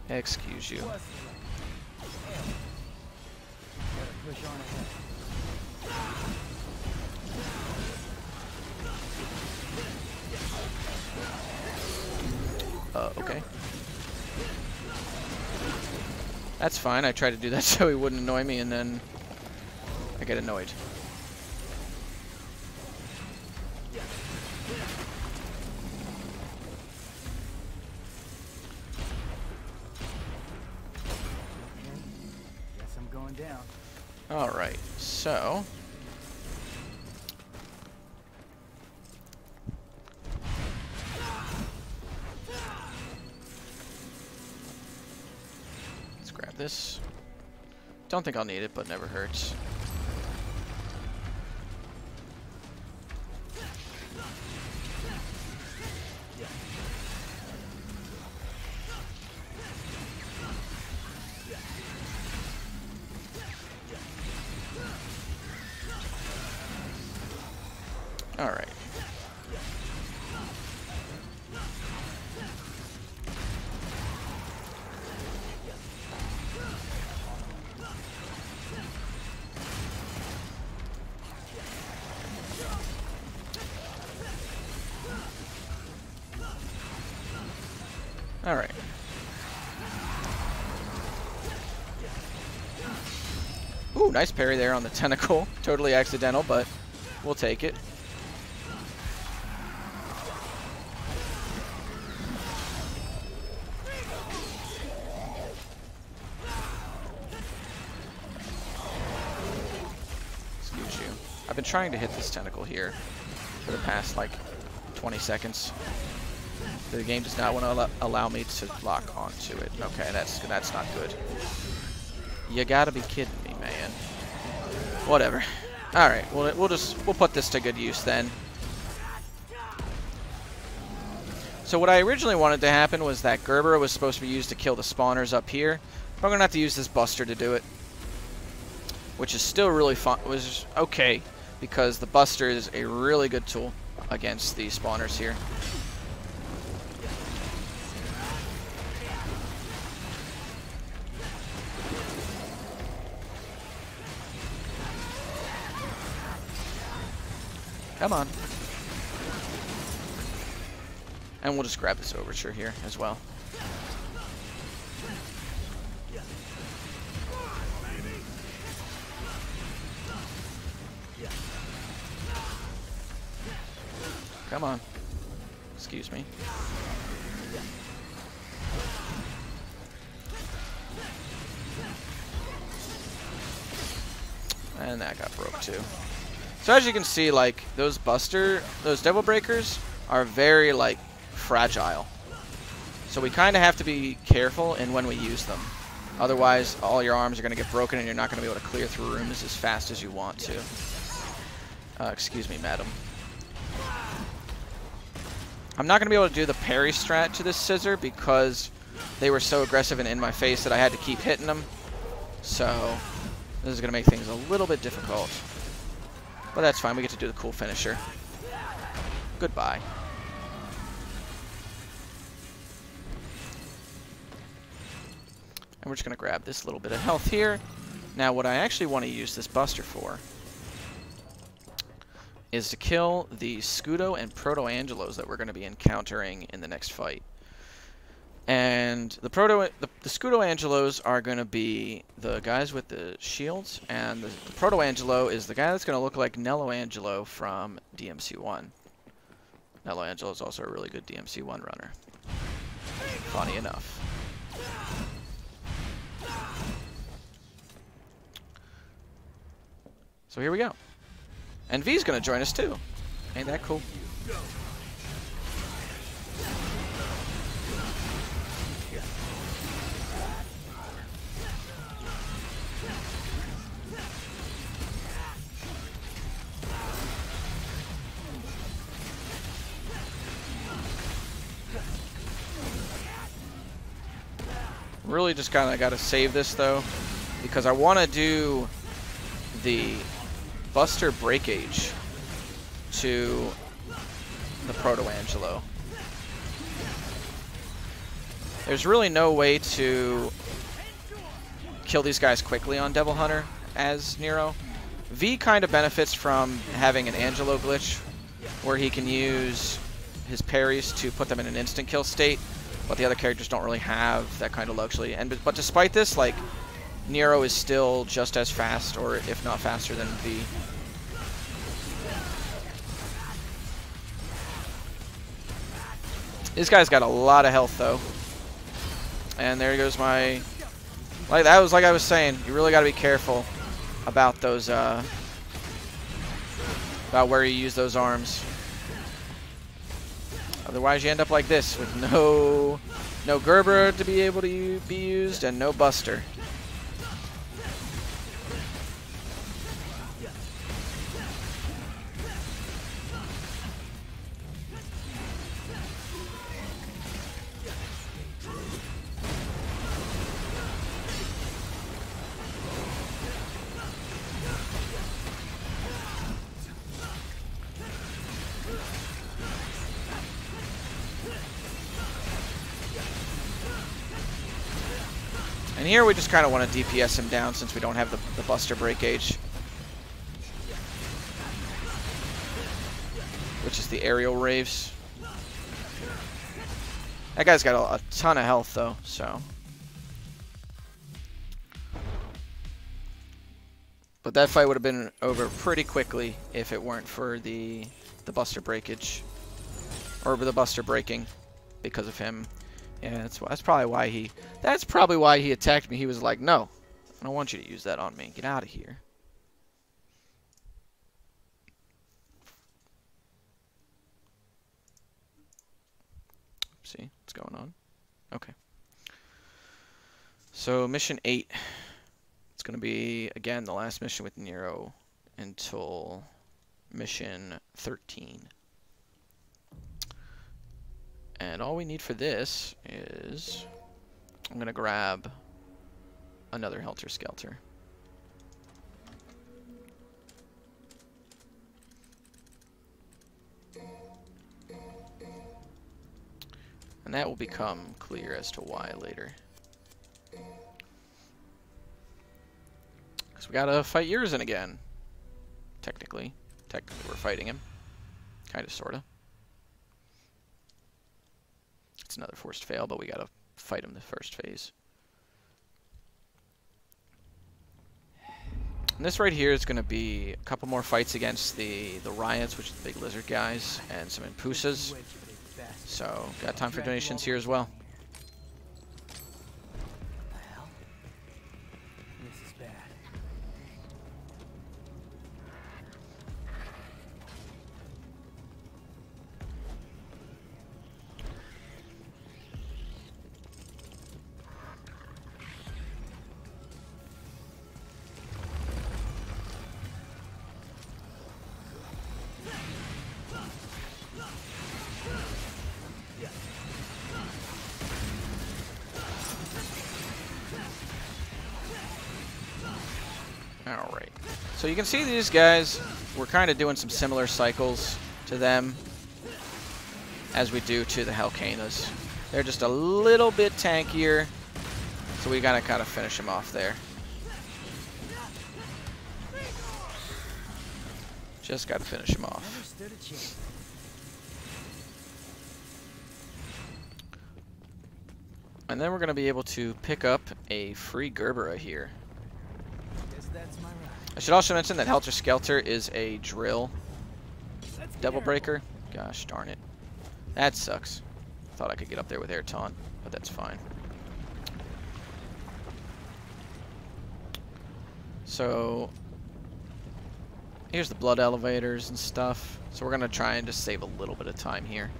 Excuse you. Okay. That's fine. I tried to do that so he wouldn't annoy me, and then I get annoyed. Guess I'm going down. Alright, so... let's grab this. Don't think I'll need it, but never hurts. Alright. Alright. Ooh, nice parry there on the tentacle. Totally accidental, but we'll take it. Excuse you. I've been trying to hit this tentacle here for the past, like, 20 seconds. The game does not want to allow me to lock onto it. Okay, that's not good. You gotta be kidding me, man. Whatever. All right, we'll put this to good use then. So what I originally wanted to happen was that Gerber was supposed to be used to kill the spawners up here. But I'm gonna have to use this Buster to do it, which is still really fun. Was okay because the Buster is a really good tool against the spawners here. Come on. And we'll just grab this overture here as well. Come on. Excuse me. And that got broke too. So as you can see, like, those Devil Breakers are very, like, fragile. So we kind of have to be careful in when we use them. Otherwise, all your arms are going to get broken and you're not going to be able to clear through rooms as fast as you want to. Excuse me, madam. I'm not going to be able to do the parry strat to this scissor because they were so aggressive and in my face that I had to keep hitting them. So this is going to make things a little bit difficult. But that's fine, we get to do the cool finisher. Goodbye. And we're just going to grab this little bit of health here. Now what I actually want to use this Buster for is to kill the Scudo and Proto-Angelos that we're going to be encountering in the next fight. And the Scudo-Angelos are going to be the guys with the shields, and the Proto-Angelo is the guy that's going to look like Nello Angelo from DMC1. Nello Angelo is also a really good DMC1 runner. Funny enough. So here we go. And V's going to join us too. Ain't that cool? Really just kind of got to save this though, because I want to do the Buster Breakage to the Proto-Angelo. There's really no way to kill these guys quickly on Devil Hunter as Nero. V kind of benefits from having an Angelo glitch where he can use his parries to put them in an instant kill state, but the other characters don't really have that kind of luxury. But despite this, like, Nero is still just as fast, or if not faster than V. This guy's got a lot of health though. And there goes my... Like that was like I was saying, you really got to be careful about those about where you use those arms. Otherwise you end up like this with no Gerber to be able to be used and no Buster. And here we just kind of want to DPS him down since we don't have the Buster Breakage, which is the aerial raves. That guy's got a ton of health though, so. But that fight would have been over pretty quickly if it weren't for the Buster Breakage, or the Buster breaking because of him. Yeah, that's probably why he attacked me. He was like, "No, I don't want you to use that on me. Get out of here." See what's going on? Okay. So mission 8. It's going to be again the last mission with Nero until mission 13. And all we need for this is, I'm going to grab another Helter Skelter. And that will become clear as to why later. Because we got to fight Urizen again. Technically we're fighting him. Kind of, sort of. It's another forced fail, but we gotta fight him the first phase. And this right here is gonna be a couple more fights against the Riots, which are the big lizard guys, and some Impusas. So, got time for donations here as well. This is bad. Alright. So you can see these guys, we're kind of doing some similar cycles to them as we do to the Halcanas. They're just a little bit tankier, so we gotta kind of finish them off there. Just gotta finish them off. And then we're gonna be able to pick up a free Gerbera here. I should also mention that Helter Skelter is a drill Devil Breaker. Gosh darn it. That sucks. Thought I could get up there with Air Taunt, but that's fine. So here's the blood elevators and stuff. So we're gonna try and just save a little bit of time here.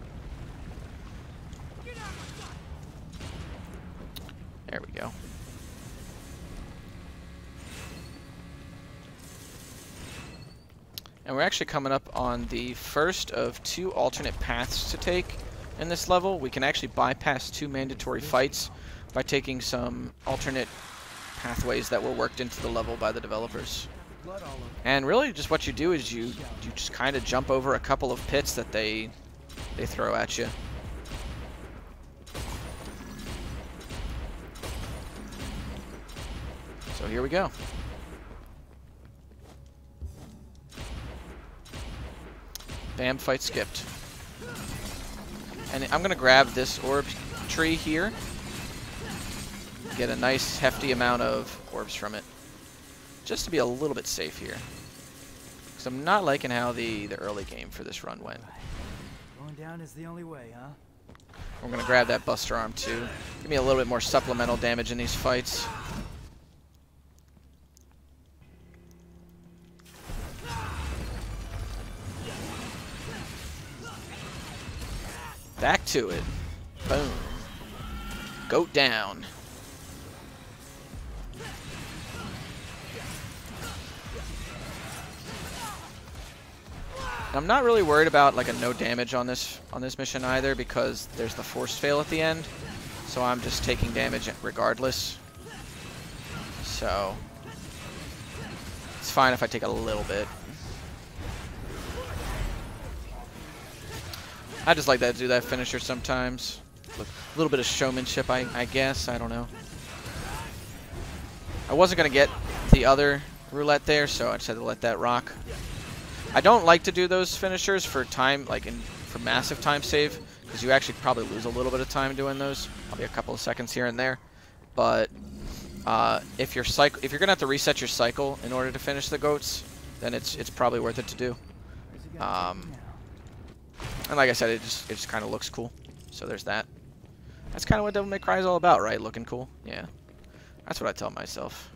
There we go. And we're actually coming up on the first of 2 alternate paths to take in this level. We can actually bypass 2 mandatory fights by taking some alternate pathways that were worked into the level by the developers. And really just what you do is you just kind of jump over a couple of pits that they throw at you. So here we go. Bam, fight skipped. And I'm going to grab this orb tree here. Get a nice hefty amount of orbs from it. Just to be a little bit safe here. Because I'm not liking how the early game for this run went. Going down is the only way, huh? We're going to grab that Buster Arm too. Give me a little bit more supplemental damage in these fights. Back to it. Boom. Goat down. I'm not really worried about like a no damage on this mission either, because there's the force fail at the end, so I'm just taking damage regardless. So it's fine if I take a little bit. I just like that to do that finisher sometimes. A little bit of showmanship, I guess. I don't know. I wasn't gonna get the other roulette there, so I just had to let that rock. I don't like to do those finishers for time, like for massive time save, because you actually probably lose a little bit of time doing those, probably a couple of seconds here and there. But if you're gonna have to reset your cycle in order to finish the goats, then it's probably worth it to do. And like I said, it just kind of looks cool. So there's that. That's kind of what Devil May Cry is all about, right? Looking cool. Yeah, that's what I tell myself.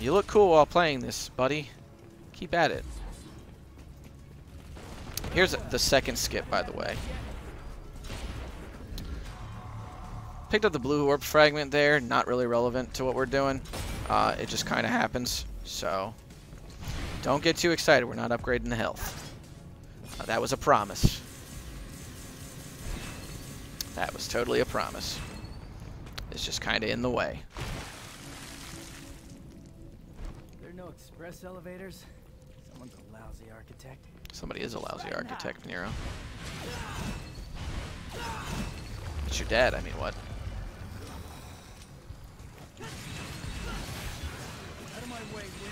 You look cool while playing this, buddy. Keep at it. Here's the second skip, by the way. Picked up the blue orb fragment there. Not really relevant to what we're doing. It just kind of happens. So don't get too excited. We're not upgrading the health. That was a promise. That was totally a promise. It's just kind of in the way. There are no express elevators. Someone's a lousy architect. Somebody is a lousy architect, Nero. It's your dad, I mean, what? Out of my way, Win.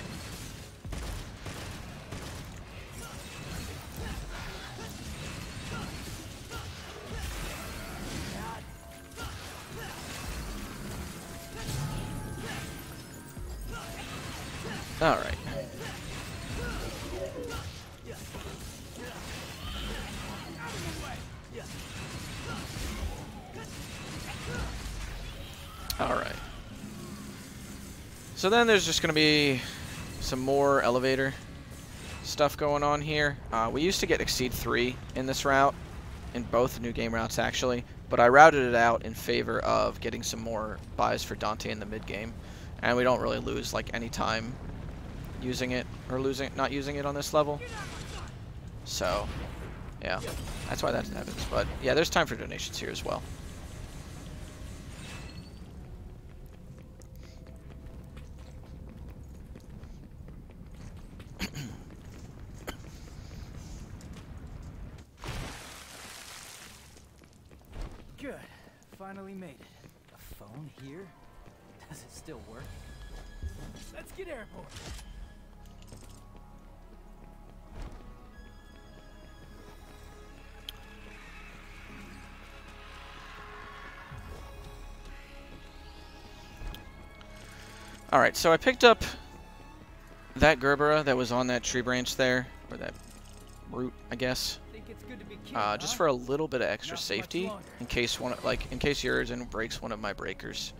All right. All right. So then there's just going to be some more elevator stuff going on here. We used to get Exceed 3 in this route, in both new game routes actually, but I routed it out in favor of getting some more buys for Dante in the mid game, and we don't really lose like any time using it or not using it on this level. So yeah, that's why that happens. But yeah, there's time for donations here as well. Good. Finally made it. A phone here? Does it still work? Let's get airborne. Alright, so I picked up that Gerbera that was on that tree branch there, or that root, I guess. Think it's good to be killed, Just huh? for a little bit of extra Not much safety, longer. in case in case yours breaks one of my breakers.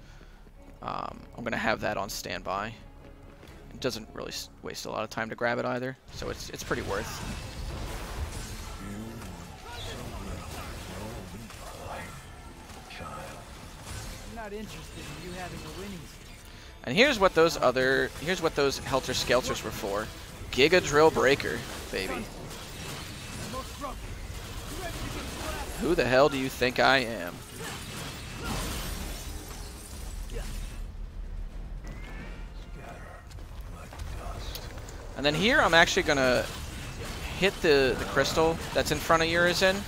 I'm gonna have that on standby. It doesn't really waste a lot of time to grab it either, so it's pretty worth. I'm not interested in you having a winning streak. And here's what those Helter Skelters were for. Giga Drill Breaker, baby. Most broken. You ready to get blasted? Who the hell do you think I am? And then here I'm actually gonna hit the crystal that's in front of Urizen.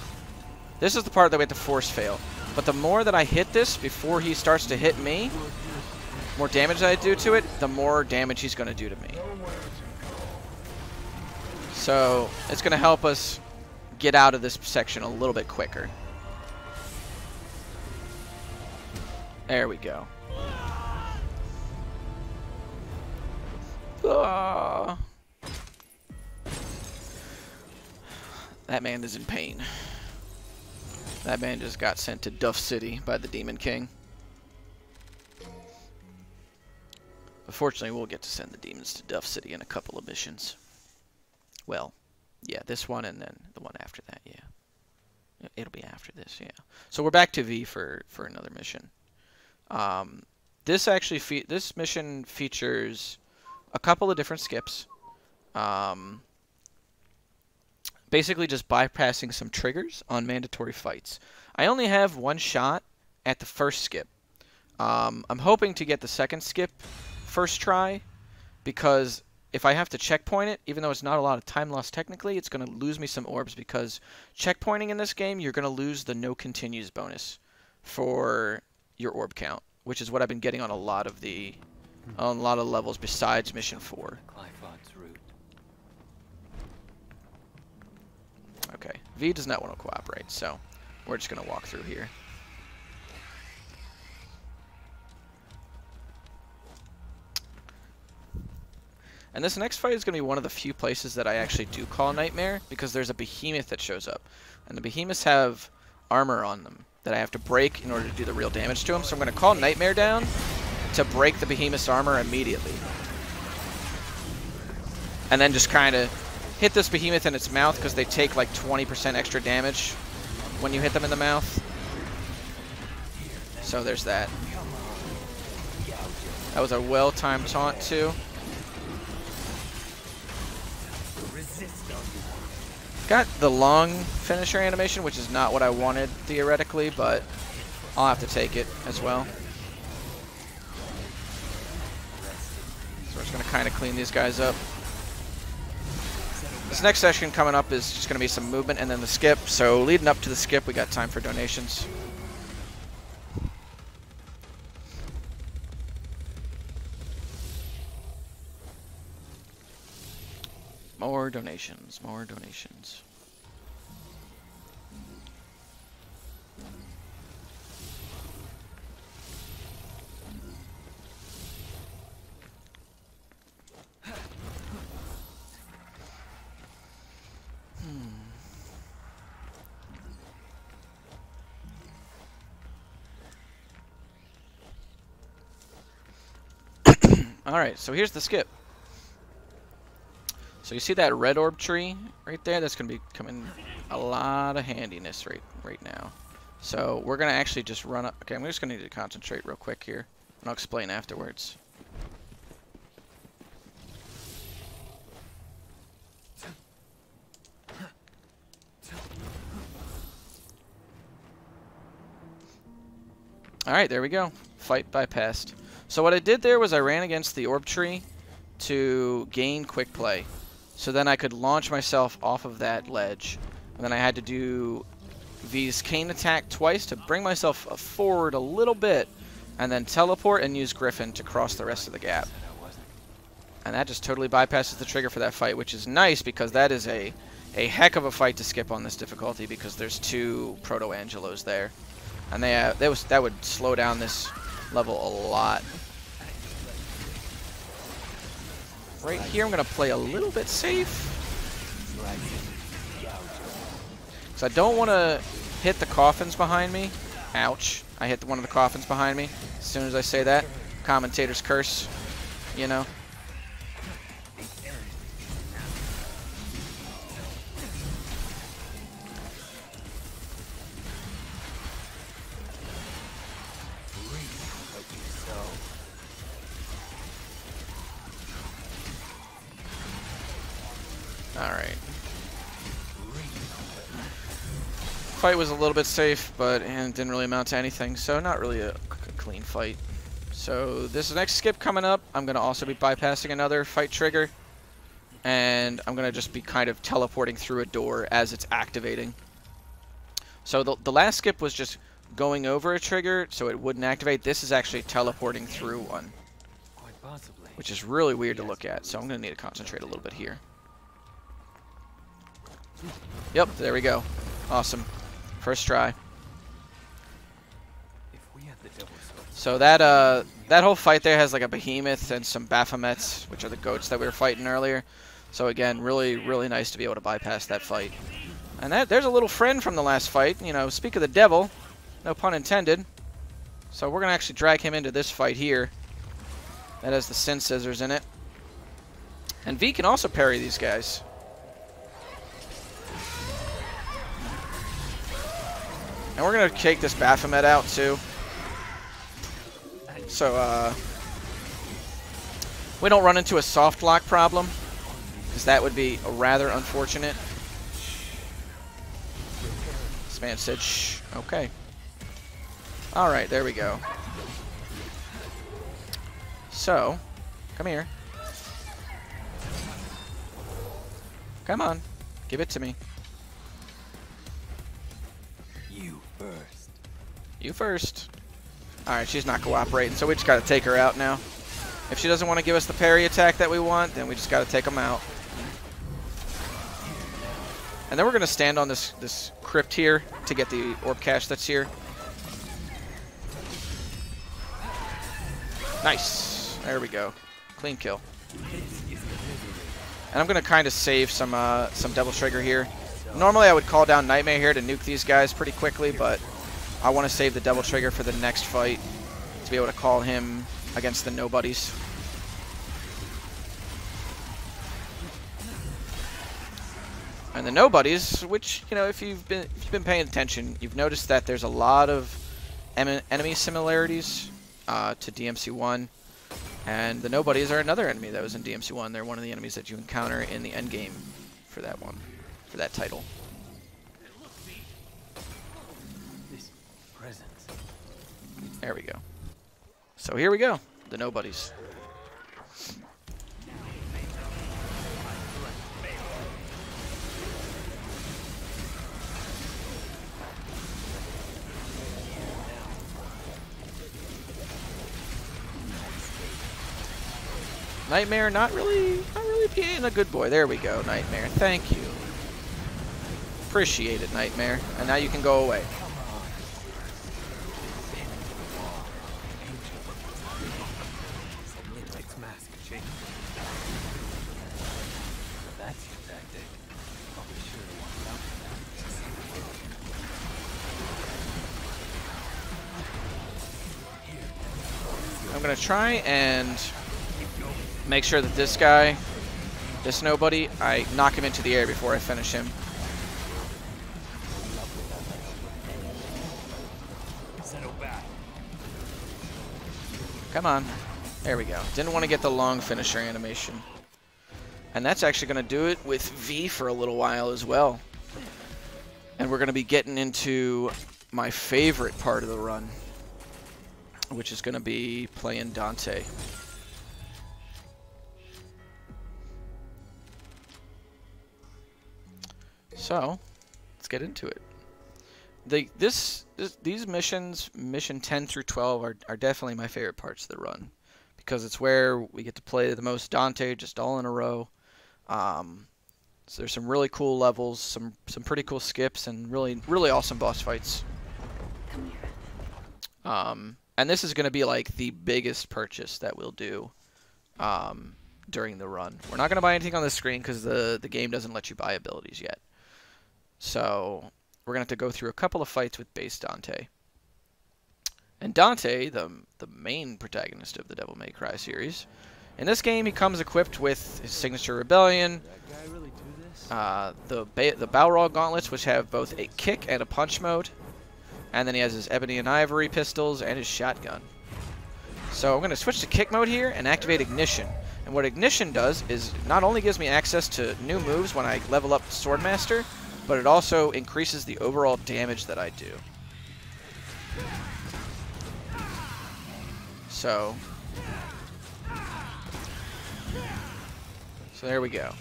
This is the part that we have to force fail. But the more that I hit this before he starts to hit me, more damage that I do to it, the more damage he's gonna do to me. So it's gonna help us get out of this section a little bit quicker. There we go. Ah. That man is in pain. That man just got sent to Duff City by the Demon King. Unfortunately, we'll get to send the demons to Duff City in a couple of missions. Well, yeah, this one and then the one after that, yeah. It'll be after this, yeah. So we're back to V for another mission. This mission features a couple of different skips. Basically just bypassing some triggers on mandatory fights. I only have one shot at the first skip. I'm hoping to get the second skip first try, because if I have to checkpoint it, even though it's not a lot of time lost technically, it's going to lose me some orbs, because checkpointing in this game, you're going to lose the no continues bonus for your orb count, which is what I've been getting on a lot of levels besides mission 4. Okay, V does not want to cooperate, so we're just going to walk through here. And this next fight is going to be one of the few places that I actually do call Nightmare, because there's a behemoth that shows up. And the behemoths have armor on them that I have to break in order to do the real damage to them. So I'm going to call Nightmare down to break the behemoth's armor immediately. And then just kind of hit this behemoth in its mouth, because they take like 20% extra damage when you hit them in the mouth. So there's that. That was a well-timed taunt too. Got the long finisher animation, which is not what I wanted theoretically, but I'll have to take it as well. So we're just going to kind of clean these guys up. This next session coming up is just going to be some movement and then the skip. So leading up to the skip, we got time for donations. More donations, more donations. Alright, so here's the skip. So you see that red orb tree right there? That's going to be coming a lot of handiness right now. So we're going to actually just run up. Okay, I'm just going to need to concentrate real quick here, and I'll explain afterwards. Alright, there we go. Fight bypassed. So what I did there was I ran against the orb tree to gain quick play. So then I could launch myself off of that ledge. And then I had to do V's cane attack twice to bring myself forward a little bit, and then teleport and use Griffin to cross the rest of the gap. And that just totally bypasses the trigger for that fight, which is nice, because that is a heck of a fight to skip on this difficulty, because there's 2 Proto-Angelos there. And that would slow down this level a lot. Right here, I'm going to play a little bit safe. So I don't want to hit the coffins behind me. Ouch. I hit one of the coffins behind me. As soon as I say that, commentator's curse, you know. Alright. Fight was a little bit safe, but it didn't really amount to anything, so not really a clean fight. So this next skip coming up, I'm going to also be bypassing another fight trigger, and I'm going to just be kind of teleporting through a door as it's activating. So the last skip was just going over a trigger so it wouldn't activate. This is actually teleporting through one, which is really weird to look at, so I'm going to need to concentrate a little bit here. Yep, there we go. Awesome. First try. If we had the double sword. So that that whole fight there has like a behemoth and some Baphomets, which are the goats that we were fighting earlier. So again, really, really nice to be able to bypass that fight. And there's a little friend from the last fight. You know, speak of the devil, no pun intended. So we're gonna actually drag him into this fight here. That has the Sin Scissors in it. And V can also parry these guys. And we're going to take this Baphomet out too. So we don't run into a soft lock problem, because that would be rather unfortunate. This man said shh. Okay. Alright, there we go. So, come here. Come on. Give it to me. You first. You first. Alright, she's not cooperating, so we just got to take her out now. If she doesn't want to give us the parry attack that we want, then we just got to take them out. And then we're going to stand on this crypt here to get the orb cache that's here. Nice. There we go. Clean kill. And I'm going to kind of save some Devil Trigger here. Normally I would call down Nightmare here to nuke these guys pretty quickly, but I want to save the Devil Trigger for the next fight to be able to call him against the nobodies. And the nobodies, which, you know, if you've been paying attention, you've noticed that there's a lot of enemy similarities to DMC1. And the nobodies are another enemy that was in DMC1. They're one of the enemies that you encounter in the end game for that one, for that title. This presence. There we go. So here we go, the nobodies. Nightmare, not really being a good boy. There we go, Nightmare. Thank you. Appreciate it, Nightmare. And now you can go away. I'm gonna try and make sure that this guy, this nobody, I knock him into the air before I finish him. Come on. There we go. Didn't want to get the long finisher animation. And that's actually going to do it with V for a little while as well. And we're going to be getting into my favorite part of the run, which is going to be playing Dante. So, let's get into it. These missions, mission 10 through 12, are definitely my favorite parts of the run, because it's where we get to play the most Dante, just all in a row. So there's some really cool levels, some pretty cool skips, and really awesome boss fights. And this is going to be like the biggest purchase that we'll do during the run. We're not going to buy anything on the screen because the game doesn't let you buy abilities yet. So we're going to have to go through a couple of fights with base Dante. And Dante, the main protagonist of the Devil May Cry series, in this game he comes equipped with his signature rebellion, the Balrog gauntlets, which have both a kick and a punch mode, and then he has his ebony and ivory pistols and his shotgun. So I'm going to switch to kick mode here and activate ignition. And what ignition does is not only gives me access to new moves when I level up Swordmaster, but it also increases the overall damage that I do. So there we go.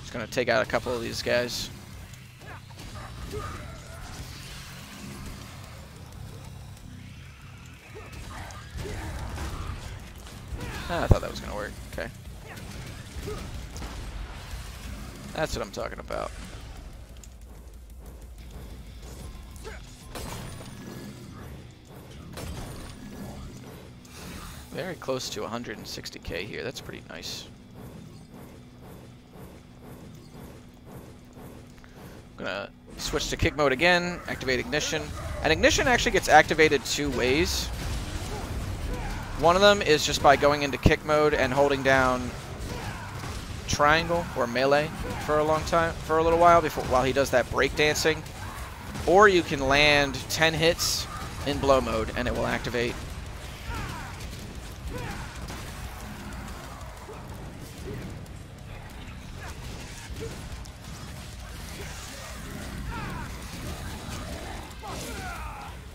Just gonna take out a couple of these guys. I thought that was gonna work. Okay. That's what I'm talking about. Very close to 160k here. That's pretty nice. I'm gonna switch to kick mode again, activate ignition. And ignition actually gets activated 2 ways. One of them is just by going into kick mode and holding down triangle or melee for a little while while he does that break dancing. Or you can land 10 hits in blow mode and it will activate.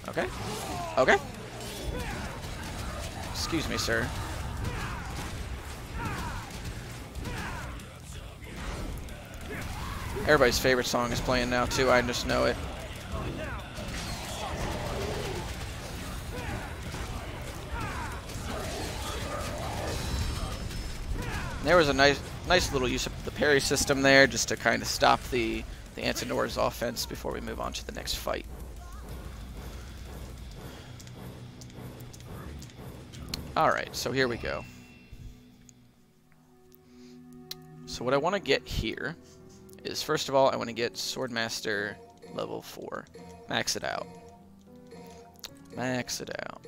Okay. Okay. Excuse me, sir. Everybody's favorite song is playing now, too. I just know it. There was a nice little use of the parry system there just to kind of stop the Antinor's offense before we move on to the next fight. Alright, so here we go. So what I want to get here is, first of all, I want to get Swordmaster level 4. Max it out. Max it out.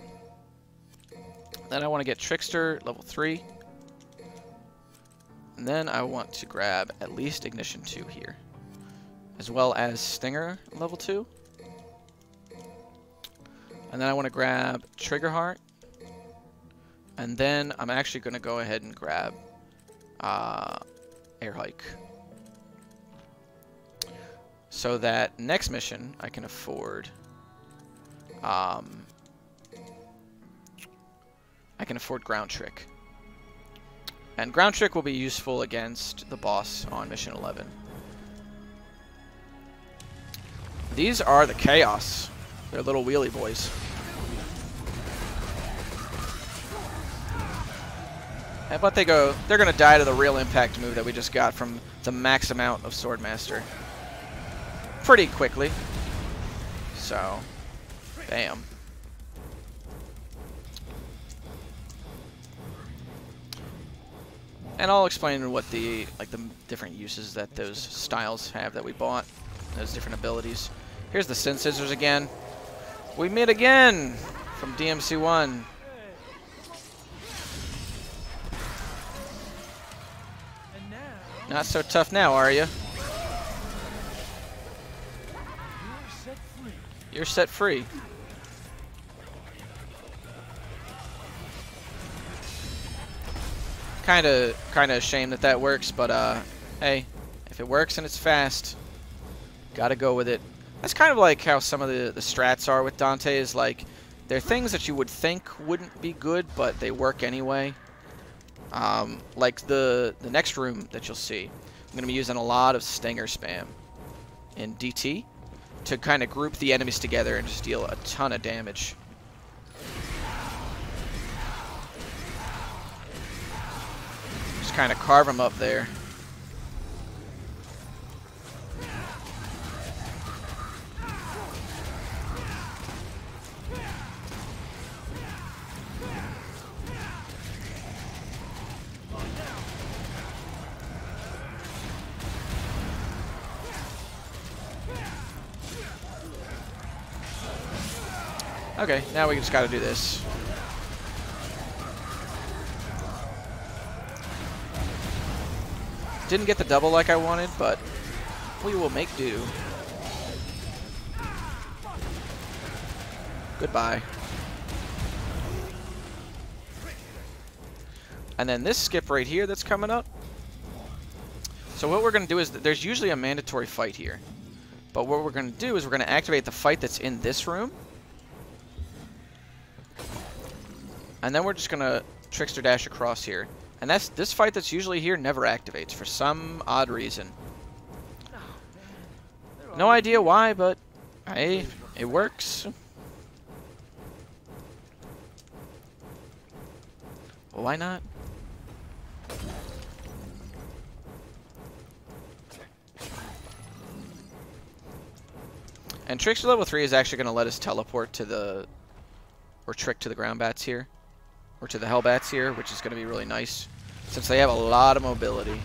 Then I want to get Trickster level 3. And then I want to grab at least Ignition 2 here. As well as Stinger level 2. And then I want to grab Triggerheart. And then I'm actually going to go ahead and grab Air Hike. So that next mission I can afford Ground Trick. And Ground Trick will be useful against the boss on mission 11. These are the Chaos. They're little wheelie boys. But they're going to die to the real impact move that we just got from the max amount of Swordmaster. Pretty quickly. So, bam. And I'll explain what the different uses that those styles have that we bought, those different abilities. Here's the Sin Scissors again. We meet again from DMC1. Not so tough now, are you? You're set free. Kinda ashamed that works, but hey, if it works and it's fast, gotta go with it. That's kind of like how some of the strats are with Dante, is like, they're things that you would think wouldn't be good, but they work anyway. Like the next room that you'll see, I'm going to be using a lot of Stinger spam in DT to kind of group the enemies together and just deal a ton of damage. Just kind of carve them up there. Okay, now we just gotta do this. Didn't get the double like I wanted, but we will make do. Goodbye. And then this skip right here that's coming up. So what we're gonna do is, there's usually a mandatory fight here. But what we're gonna do is we're gonna activate the fight that's in this room. And then we're just gonna Trickster dash across here. And this fight that's usually here never activates for some odd reason. No idea why, but hey, it works. Well, why not? And Trickster level 3 is actually going to let us teleport to the... or trick to the ground bats here. Or to the hell bats here, which is going to be really nice. Since they have a lot of mobility.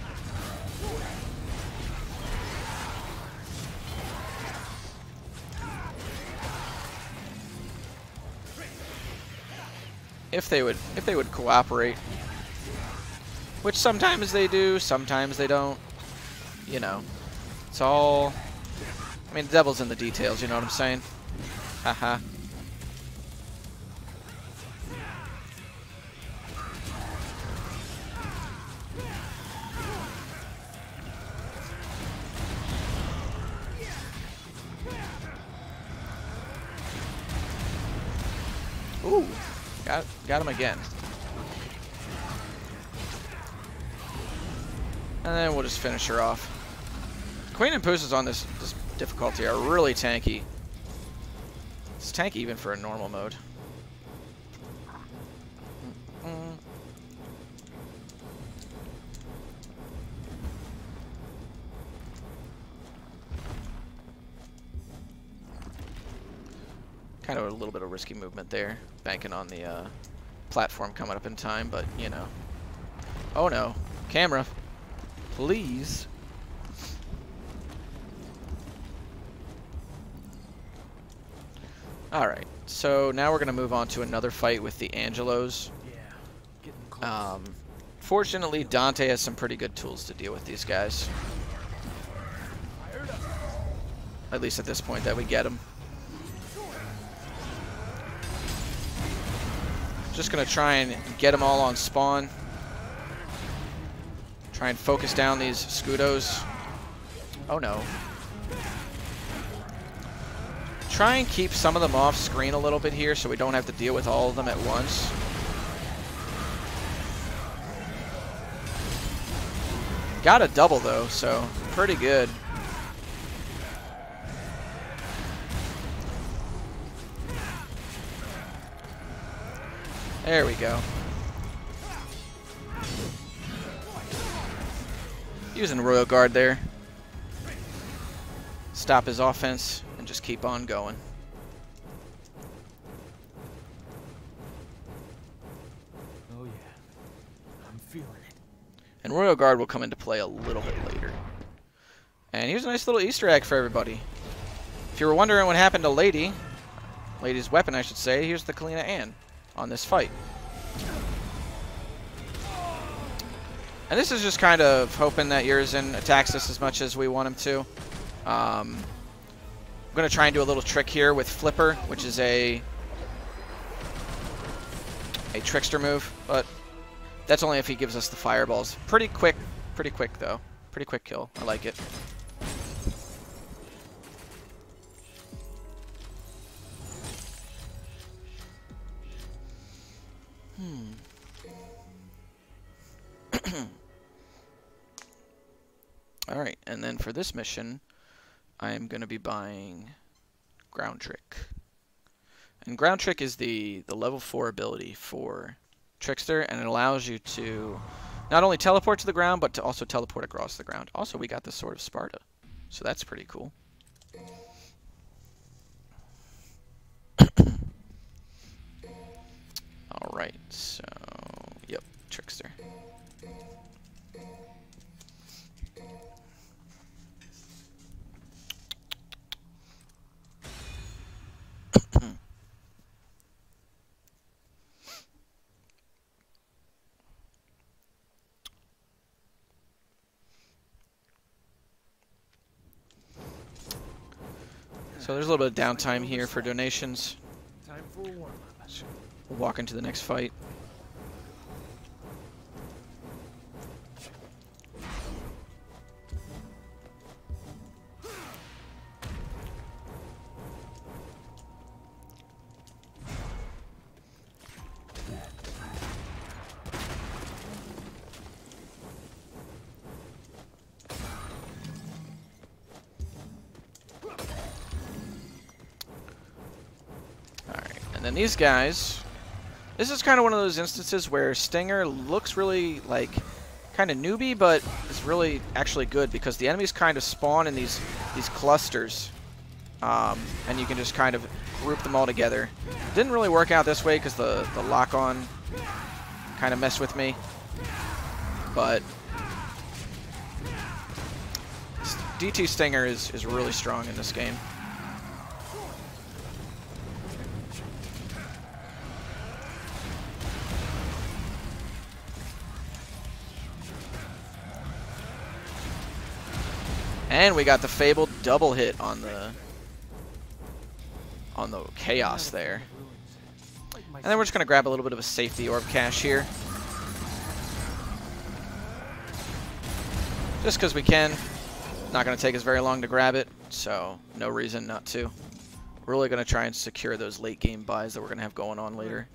If they would cooperate. Which sometimes they do, sometimes they don't. You know. It's all... I mean, the devil's in the details, you know what I'm saying? Haha. Ooh, got him again. And then we'll just finish her off. Queen and Pussas on this difficulty are really tanky. It's tanky even for a normal mode. Kind of a little bit of risky movement there, banking on the platform coming up in time, but you know. Oh no, camera, please. Alright, so now we're going to move on to another fight with the Angelos. Fortunately, Dante has some pretty good tools to deal with these guys. At least at this point that we get them. Just going to try and get them all on spawn. Try and focus down these Scudos. Oh no. Try and keep some of them off screen a little bit here so we don't have to deal with all of them at once. Got a double though, so pretty good. There we go. Using Royal Guard there. Stop his offense and just keep on going. Oh yeah, I'm feeling it. And Royal Guard will come into play a little bit later. And here's a nice little Easter egg for everybody. If you were wondering what happened to Lady's weapon I should say, here's the Kalina Ann on this fight. And this is just kind of hoping that Urizen attacks us as much as we want him to. I'm going to try and do a little trick here with Flipper, which is a trickster move, but that's only if he gives us the fireballs. Pretty quick though. Pretty quick kill. I like it. Alright, and then for this mission, I am going to be buying Ground Trick. And Ground Trick is the level 4 ability for Trickster, and it allows you to not only teleport to the ground, but to also teleport across the ground. Also, we got the Sword of Sparta, so that's pretty cool. Alright, so, yep, Trickster. So there's a little bit of downtime here for donations. Time for a warm-up. We'll walk into the next fight. And then these guys, this is kind of one of those instances where Stinger looks really like kind of newbie, but is really actually good because the enemies kind of spawn in these clusters. and you can just kind of group them all together. Didn't really work out this way because the lock-on kind of messed with me, but DT Stinger is really strong in this game. And we got the fabled double hit on the chaos there. And then we're just going to grab a little bit of a safety orb cache here. Just because we can. Not going to take us very long to grab it, so no reason not to. We're really going to try and secure those late game buys that we're going to have going on later.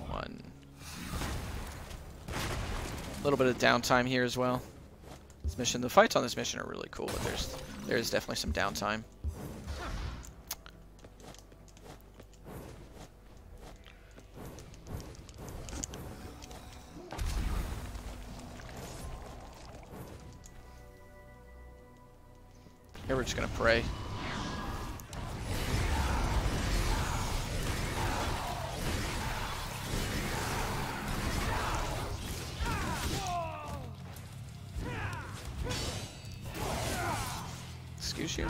One. A little bit of downtime here as well. This mission, the fights on this mission are really cool, but there's definitely some downtime. Here we're just gonna pray. Excuse you.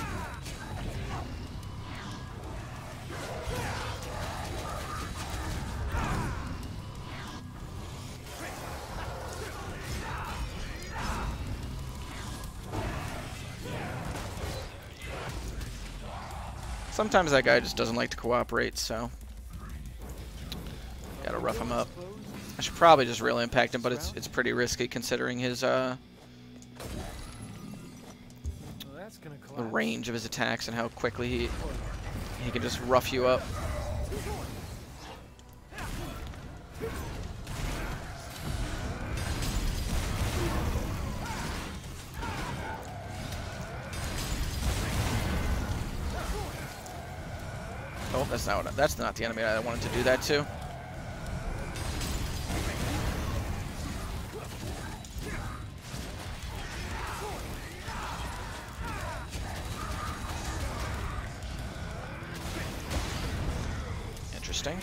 Sometimes that guy just doesn't like to cooperate, so gotta rough him up. I should probably just real impact him, but it's pretty risky considering his the range of his attacks and how quickly he can just rough you up. Oh, that's not the enemy I wanted to do that to. Interesting.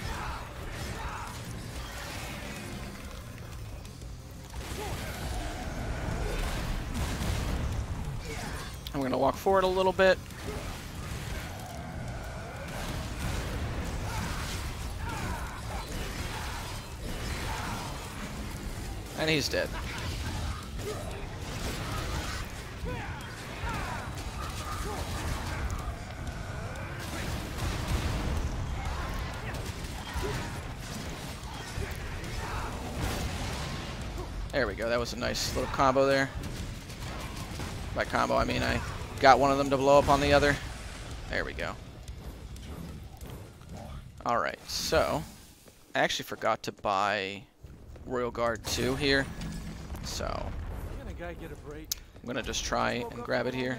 I'm going to walk forward a little bit. And he's dead. There we go. That was a nice little combo there. By combo, I mean I got one of them to blow up on the other. There we go. Alright, so I actually forgot to buy Royal Guard 2 here, so I'm gonna just try and grab it here.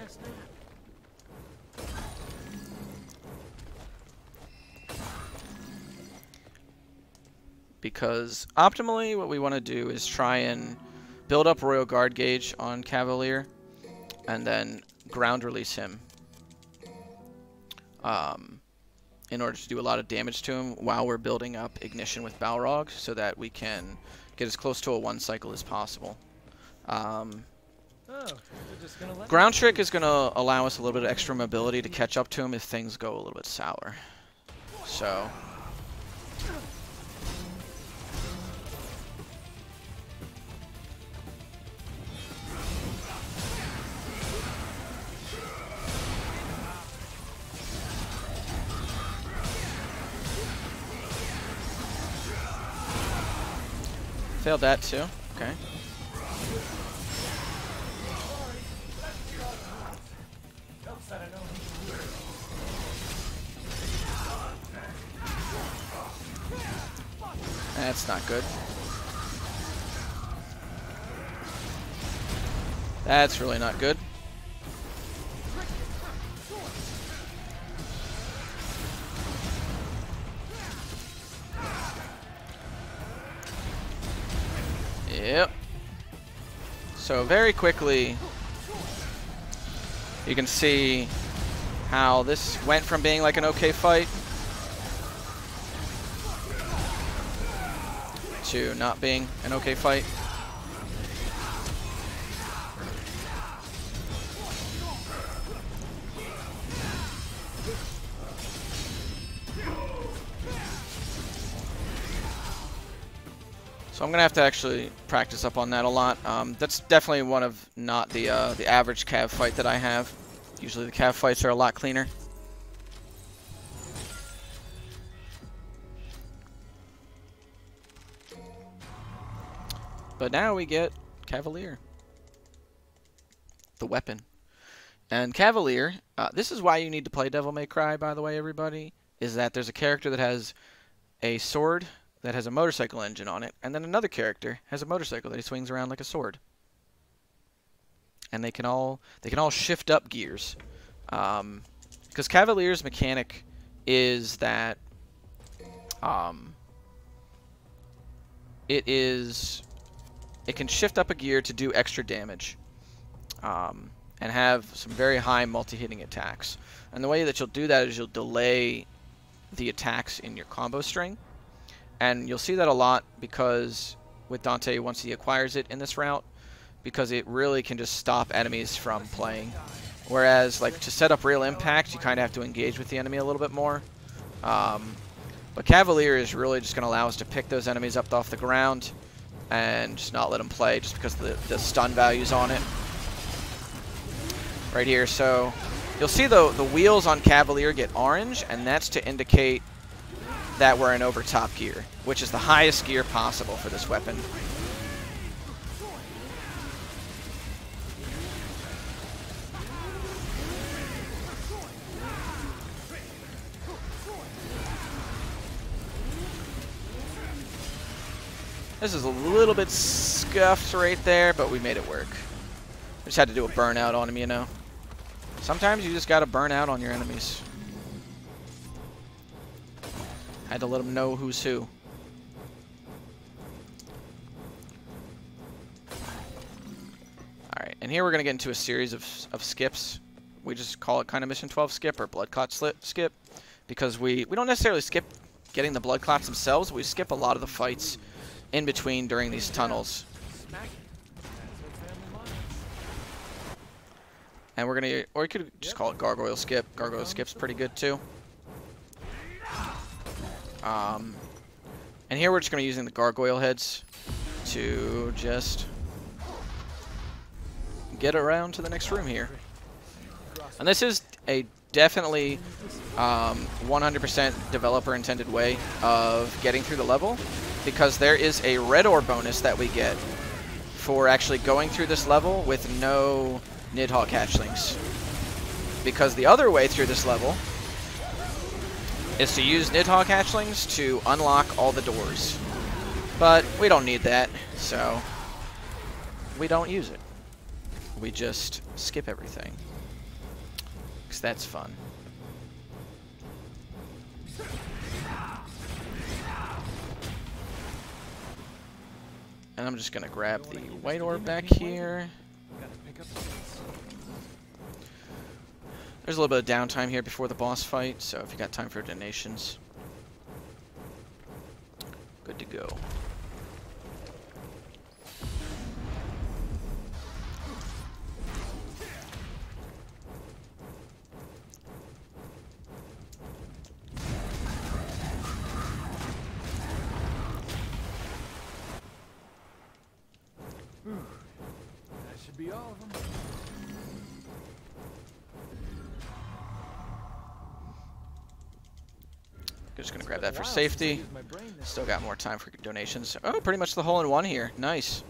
Because optimally what we want to do is try and build up Royal Guard gauge on Cavalier and then ground release him in order to do a lot of damage to him while we're building up Ignition with Balrog so that we can get as close to a 1 cycle as possible. Ground Trick is going to allow us a little bit of extra mobility to catch up to him if things go a little bit sour. So failed that too. Okay. That's not good. That's really not good. Yep. So very quickly, you can see how this went from being like an okay fight to not being an okay fight. So I'm gonna have to actually practice up on that a lot. That's definitely one of not the average cav fight that I have. Usually the cav fights are a lot cleaner. But now we get Cavalier, the weapon. And Cavalier, this is why you need to play Devil May Cry, by the way, everybody, is that there's a character that has a sword that has a motorcycle engine on it, and then another character has a motorcycle that he swings around like a sword. And they can all shift up gears. Because Cavalier's mechanic is that it can shift up a gear to do extra damage. And have some very high multi-hitting attacks. And the way that you'll do that is you'll delay the attacks in your combo string. And you'll see that a lot because with Dante, once he acquires it in this route, because it really can just stop enemies from playing. Whereas, like, to set up real impact, you kind of have to engage with the enemy a little bit more. But Cavalier is really just going to allow us to pick those enemies up off the ground and just not let them play just because of the stun values on it. Right here, so you'll see the wheels on Cavalier get orange, and that's to indicate that we're in over top gear, which is the highest gear possible for this weapon. This is a little bit scuffed right there, but we made it work. We just had to do a burnout on him, you know. Sometimes you just gotta burn out on your enemies. Had to let them know who's who. Alright, and here we're gonna get into a series of skips. We just call it kind of Mission 12 skip or Blood Clot skip. Because we don't necessarily skip getting the Blood Clots themselves, we skip a lot of the fights in between during these tunnels. And we're gonna, or you could just call it Gargoyle Skip. Gargoyle Skip's pretty good too. And here we're just gonna be using the gargoyle heads to just get around to the next room here. And this is a definitely 100% developer intended way of getting through the level, because there is a red ore bonus that we get for actually going through this level with no Nidhogg hatchlings. Because the other way through this level is to use Nidhogg hatchlings to unlock all the doors. But we don't need that, so we don't use it. We just skip everything. Because that's fun. And I'm just going to grab the white orb back here. There's a little bit of downtime here before the boss fight, so if you got time for donations, good to go. That should be all of them. Just gonna grab that for safety. Still got more time for donations. Oh, pretty much the hole in one here. Nice.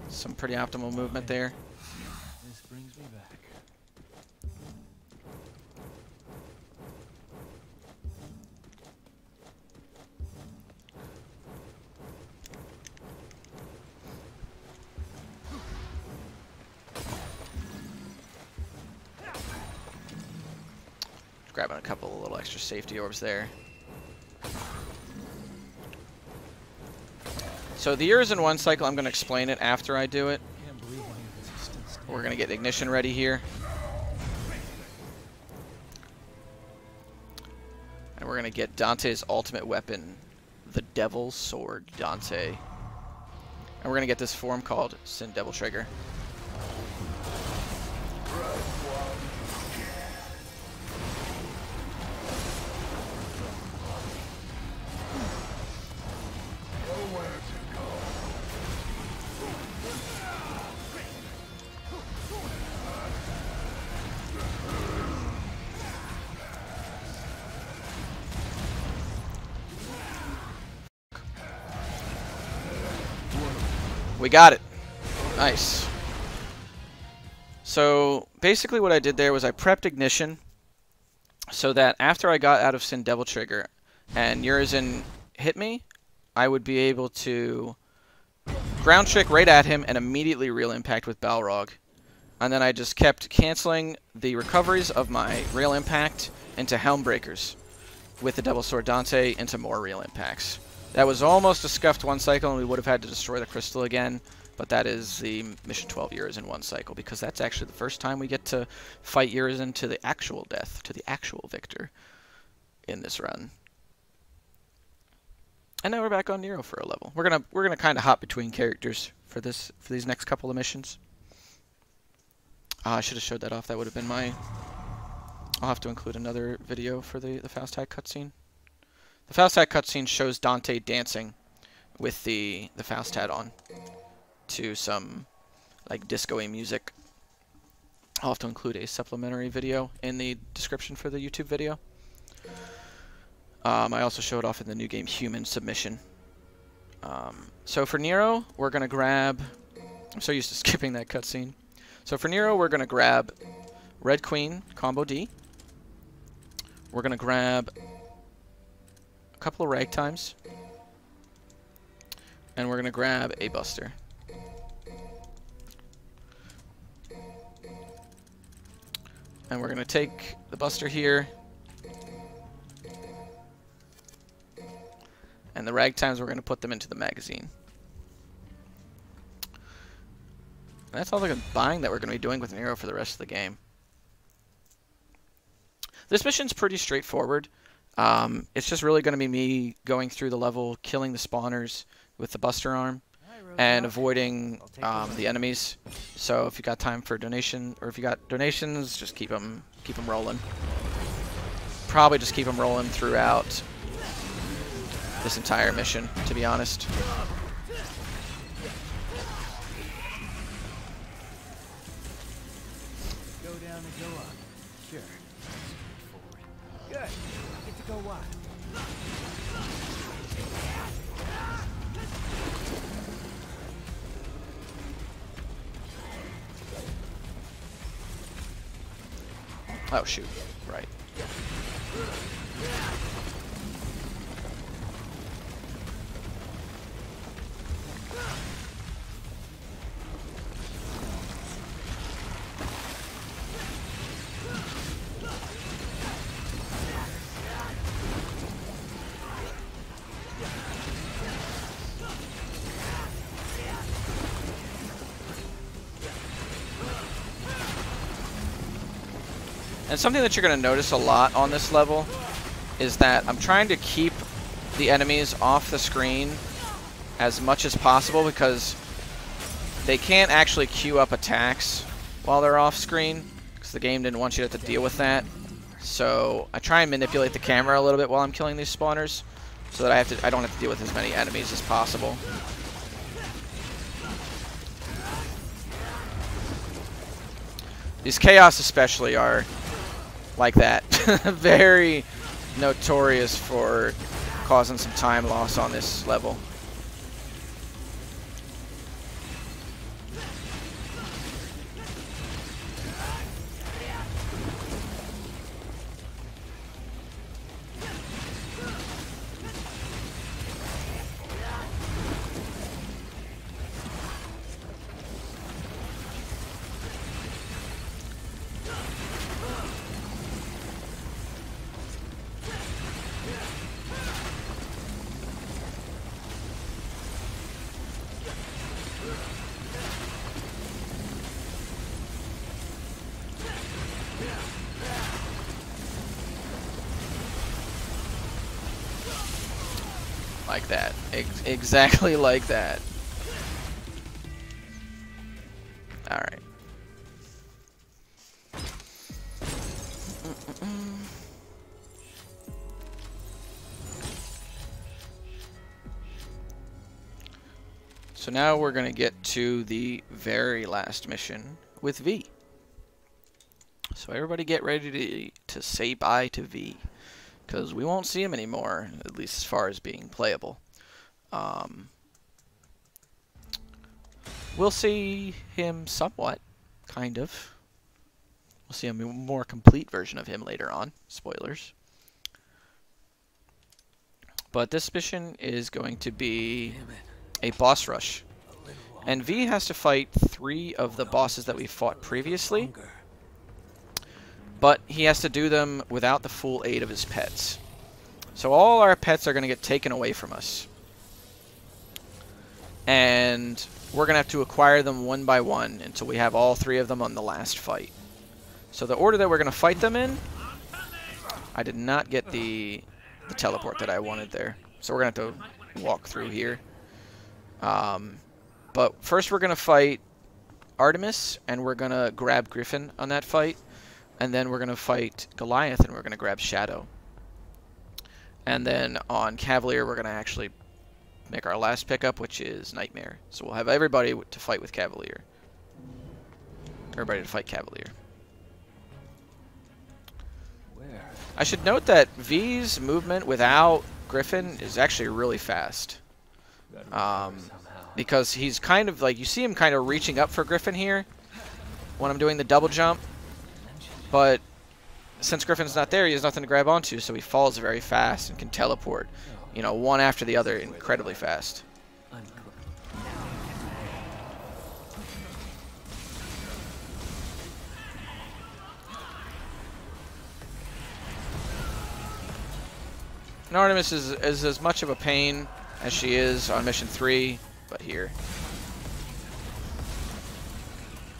Some pretty optimal movement there. This brings me back. Grabbing a couple of little extra safety orbs there. So the years in one cycle, I'm going to explain it after I do it. Can't believe any of this is still standing. We're going to get ignition ready here. And we're going to get Dante's ultimate weapon, the Devil's Sword Dante. And we're going to get this form called Sin Devil Trigger. We got it. Nice. So basically what I did there was I prepped ignition so that after I got out of Sin Devil Trigger and Urizen hit me, I would be able to ground trick right at him and immediately real impact with Balrog. And then I just kept canceling the recoveries of my real impact into Helm Breakers with the Devil's Sword Dante into more real impacts. That was almost a scuffed one cycle, and we would have had to destroy the crystal again, but that is the Mission 12 Urizen one cycle, because that's actually the first time we get to fight Urizen to the actual death, to the actual victor in this run. And now we're back on Nero for a level. We're gonna kind of hop between characters for these next couple of missions. I should have showed that off. That would have been my. I'll have to include another video for the Faustag cutscene. The Faustag cutscene shows Dante dancing with the Faust hat on to some like disco-y music. I'll have to include a supplementary video in the description for the YouTube video. I also showed off in the new game Human Submission. So for Nero, we're going to grab... I'm so used to skipping that cutscene. So for Nero, we're going to grab Red Queen, combo D. We're going to grab a couple of ragtimes. And we're going to grab a Buster. And we're going to take the Buster here. And the ragtimes, we're going to put them into the magazine. And that's all the buying that we're going to be doing with Nero for the rest of the game. This mission's pretty straightforward. It's just really going to be me going through the level, killing the spawners with the Buster Arm, and avoiding the enemies. So if you got time for donation, or if you got donations, just keep them rolling. Probably just keep them rolling throughout this entire mission, to be honest. Go down and go up. Sure. Straightforward. Good. I get to go wide. Oh shoot, right. And something that you're going to notice a lot on this level is that I'm trying to keep the enemies off the screen as much as possible, because they can't actually queue up attacks while they're off screen, because the game didn't want you to have to deal with that. So I try and manipulate the camera a little bit while I'm killing these spawners, so that I don't have to deal with as many enemies as possible. These Chaos especially are like that. Very notorious for causing some time loss on this level. Like that. Exactly like that. Alright. So now we're going to get to the very last mission with V. So everybody get ready to say bye to V, because we won't see him anymore, at least as far as being playable. We'll see him somewhat, kind of. We'll see a more complete version of him later on. Spoilers. But this mission is going to be a boss rush. And V has to fight 3 of the bosses that we fought previously. But he has to do them without the full aid of his pets. So all our pets are going to get taken away from us. And we're going to have to acquire them one by one until we have all 3 of them on the last fight. So the order that we're going to fight them in, I did not get the teleport that I wanted there. So we're going to have to walk through here. But first we're going to fight Artemis, and we're going to grab Griffin on that fight. And then we're going to fight Goliath, and we're going to grab Shadow. And then on Cavalier, we're going to actually make our last pickup, which is Nightmare. So we'll have everybody to fight with Cavalier. Everybody to fight Cavalier. Where? I should note that V's movement without Griffin is actually really fast. Because he's kind of like, you see him kind of reaching up for Griffin here when I'm doing the double jump. But since Griffin's not there, he has nothing to grab onto, so he falls very fast and can teleport, you know, one after the other incredibly fast. And Artemis is as much of a pain as she is on mission 3, but here.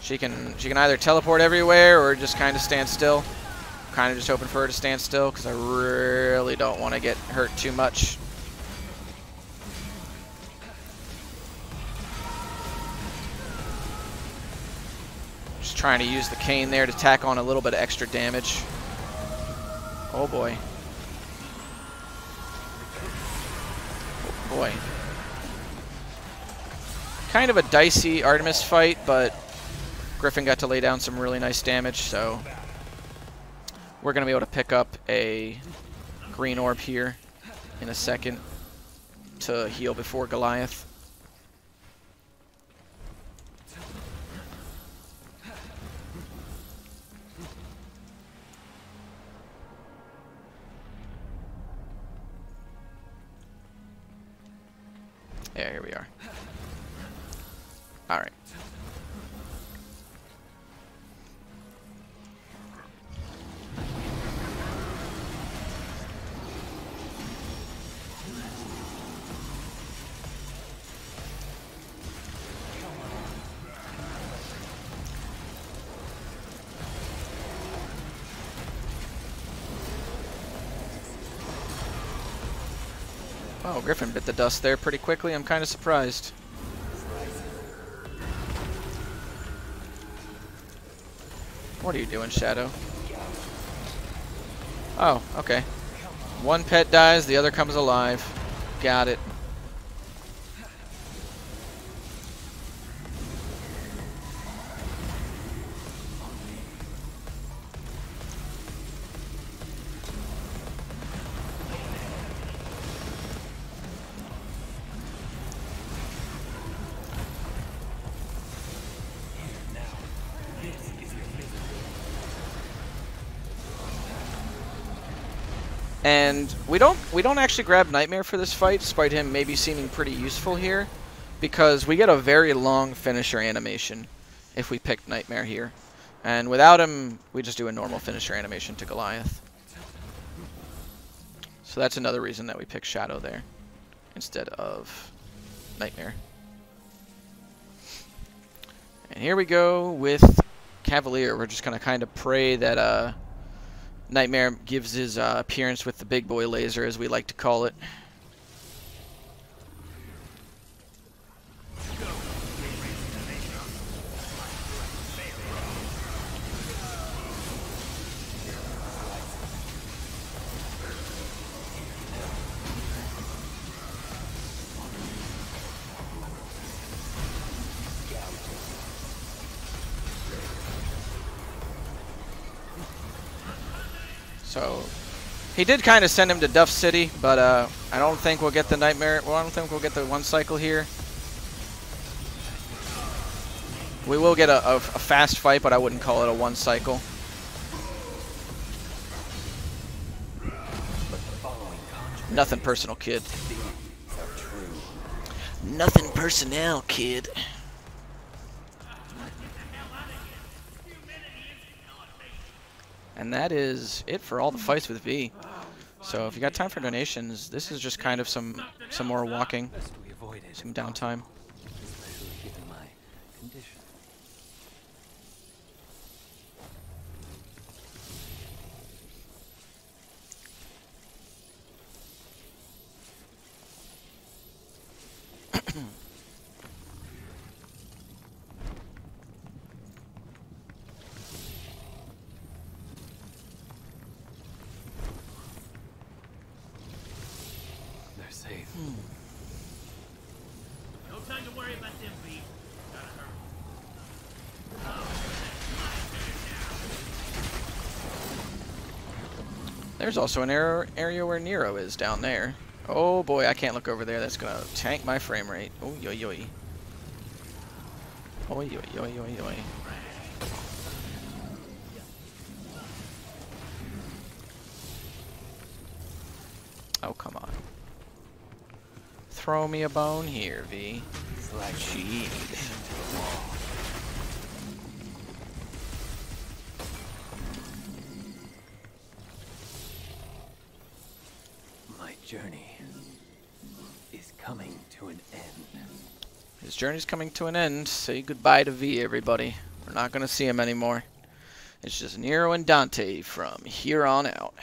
She can either teleport everywhere or just kind of stand still. I'm kind of just hoping for her to stand still because I really don't want to get hurt too much. Just trying to use the cane there to tack on a little bit of extra damage. Oh boy. Oh boy. Kind of a dicey Artemis fight, but Griffin got to lay down some really nice damage, so we're going to be able to pick up a green orb here in a second to heal before Goliath. Yeah, here we are. All right. Oh, Griffin bit the dust there pretty quickly. I'm kind of surprised. What are you doing, Shadow? Oh, okay. One pet dies, the other comes alive. Got it. And we don't actually grab Nightmare for this fight, despite him maybe seeming pretty useful here, because we get a very long finisher animation if we pick Nightmare here. And without him, we just do a normal finisher animation to Goliath. So that's another reason that we pick Shadow there instead of Nightmare. And here we go with Cavalier. We're just gonna kind of pray that Nightmare gives his appearance with the big boy laser, as we like to call it. So, he did kind of send him to Duff City, but I don't think we'll get the Nightmare. Well, I don't think we'll get the one cycle here. We will get a fast fight, but I wouldn't call it a one cycle. Nothing personal, kid. Nothing personnel, kid. And that is it for all the fights with V. So if you got time for donations, this is just kind of some more walking, some downtime. No time to worry about them, V. Gotta hurry. There's also an area where Nero is down there. Oh boy, I can't look over there. That's gonna tank my frame rate. Oh yo yo. Oh yo yo yo yo. Oh come on. Throw me a bone here, V. Jeez. My journey is coming to an end. His journey's coming to an end. Say goodbye to V, everybody. We're not gonna see him anymore. It's just Nero and Dante from here on out.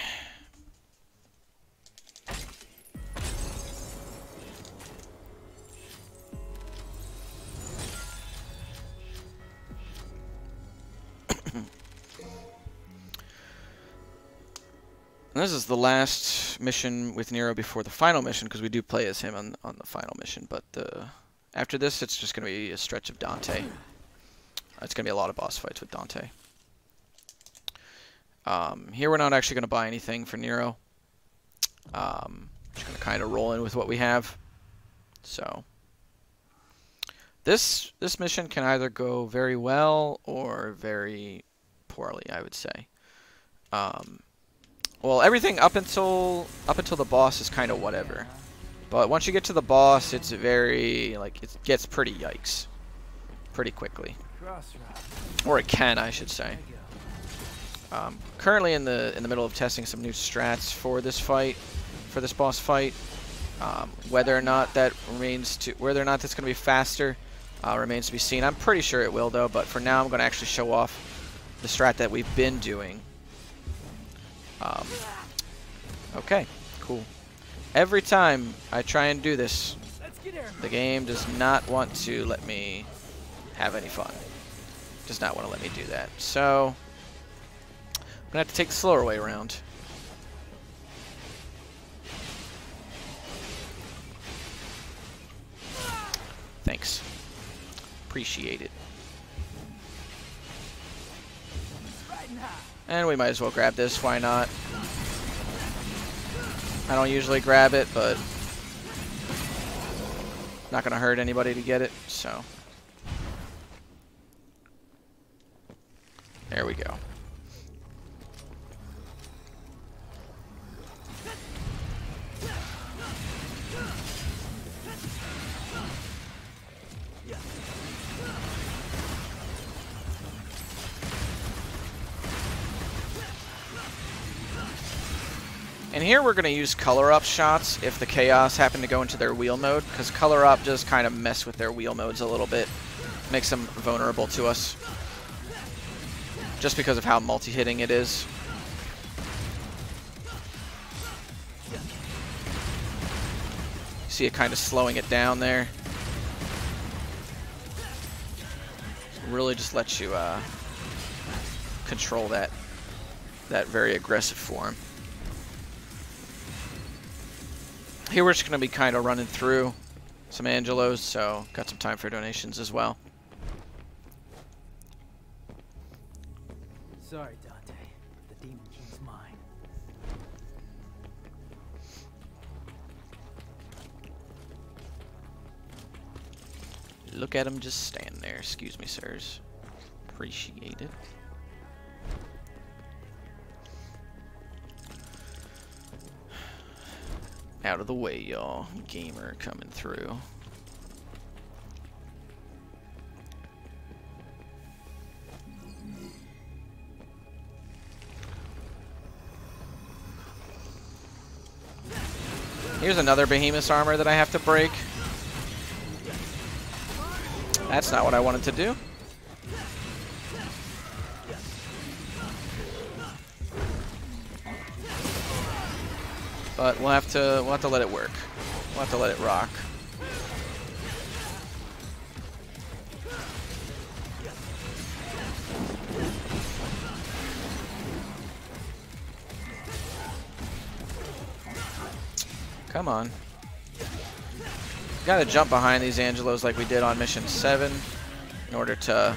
And this is the last mission with Nero before the final mission, because we do play as him on the final mission. But after this, it's just going to be a stretch of Dante. It's going to be a lot of boss fights with Dante. Here we're not actually going to buy anything for Nero. Just going to kind of roll in with what we have. So this mission can either go very well or very poorly, I would say. Well, everything up until the boss is kind of whatever, but once you get to the boss, it's very it gets pretty yikes, pretty quickly, or it can, I should say. Currently in the middle of testing some new strats for this fight, for this boss fight. Whether or not that's going to be faster remains to be seen. I'm pretty sure it will though, but for now I'm going to actually show off the strat that we've been doing. Okay, cool. Every time I try and do this, the game does not want to let me have any fun. Does not want to let me do that. So, I'm going to have to take the slower way around. Thanks. Appreciate it. And we might as well grab this, why not? I don't usually grab it, but not gonna hurt anybody to get it, so. There we go. And here we're going to use color up shots if the chaos happen to go into their wheel mode, because color up does kind of mess with their wheel modes a little bit, makes them vulnerable to us. just because of how multi-hitting it is. See it kind of slowing it down there. Really just lets you control that very aggressive form. Here we're just going to be kind of running through some Angelos, so got some time for donations as well. Sorry, Dante. The Demon King's mine. Look at him just stand there. Excuse me, sirs. Appreciate it. Out of the way, y'all. Gamer coming through. Here's another Behemoth's armor that I have to break. That's not what I wanted to do. But we'll have to let it work. We'll have to let it rock. Come on. Gotta jump behind these Angelos like we did on mission 7 in order to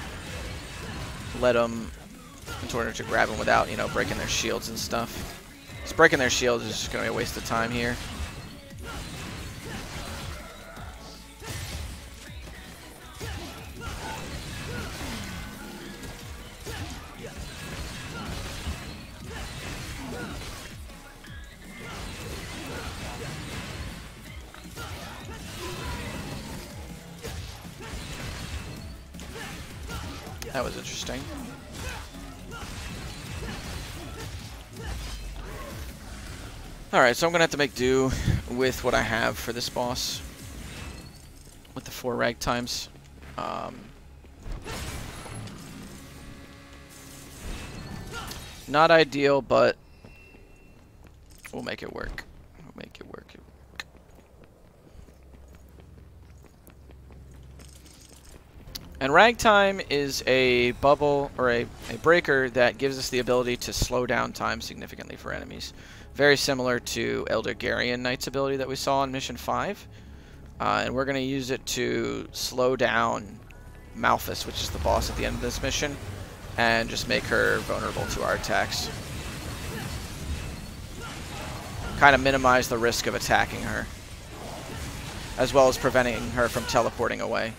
let them, in order to grab them without, you know, breaking their shields and stuff. Just breaking their shields is just gonna be a waste of time here. That was interesting. Alright, so I'm gonna have to make do with what I have for this boss. With the 4 ragtimes. Not ideal, but we'll make it work. We'll make it work. And Ragtime is a bubble, or a breaker that gives us the ability to slow down time significantly for enemies. Very similar to Eldergarian Knight's ability that we saw in Mission 5. And we're going to use it to slow down Malphus, which is the boss at the end of this mission, and just make her vulnerable to our attacks. Kind of minimize the risk of attacking her, as well as preventing her from teleporting away.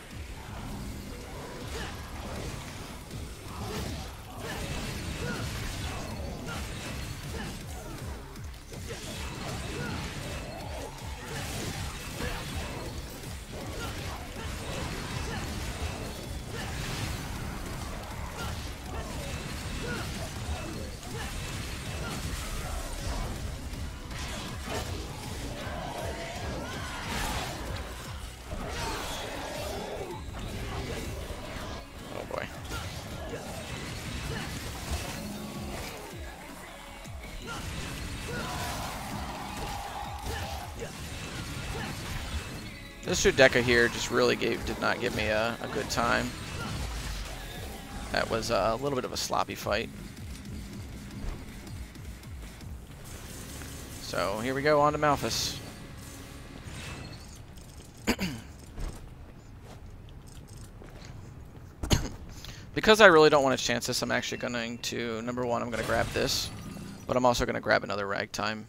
This Sudeka here just really did not give me a good time. That was a little bit of a sloppy fight. So here we go, on to Malphus. Because I really don't want to chance this, I'm actually going to, number one, I'm going to grab this, but I'm also going to grab another Ragtime.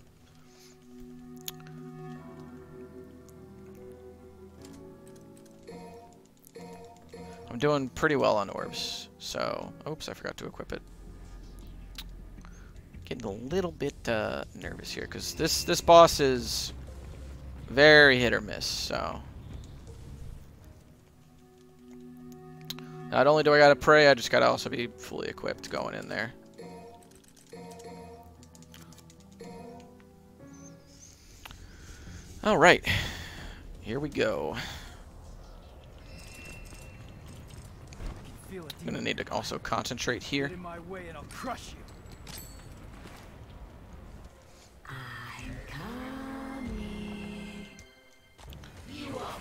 I'm doing pretty well on orbs, so, oops, I forgot to equip it. Getting a little bit nervous here, because this boss is very hit or miss, so. Not only do I gotta pray, I just gotta also be fully equipped going in there. Alright, here we go. feel it. I'm gonna need to also concentrate here. Get in my way and I'll crush you. I'm coming. You are.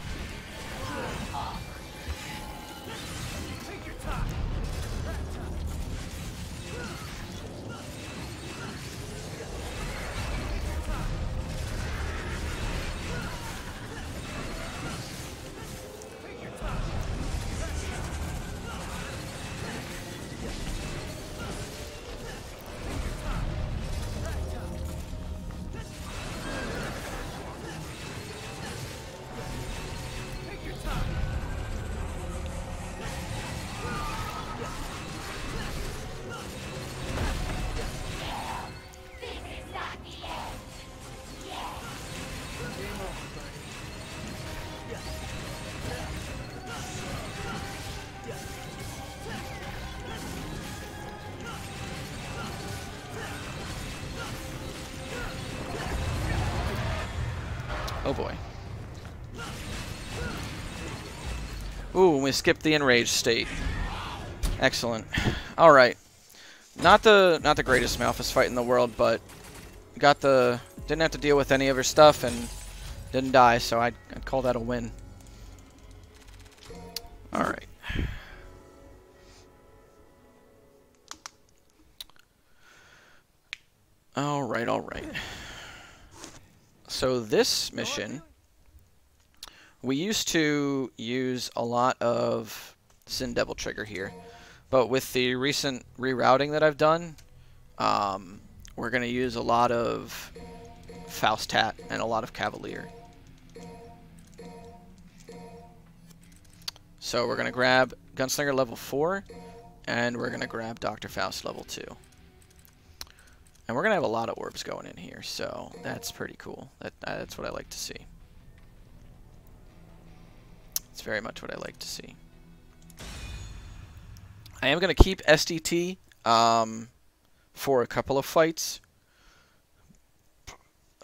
Take your time. Oh boy. Ooh, we skipped the enraged state. Excellent. All right. Not the greatest Malphus fight in the world, but didn't have to deal with any of her stuff and didn't die, so I'd call that a win. All right. All right, all right. So this mission, we used to use a lot of Sin Devil Trigger here, but with the recent rerouting that I've done, we're going to use a lot of Faustat and a lot of Cavalier. So we're going to grab Gunslinger level 4, and we're going to grab Dr. Faust level 2. And we're going to have a lot of orbs going in here, so that's pretty cool. That's what I like to see. It's very much what I like to see. I am going to keep SDT for a couple of fights.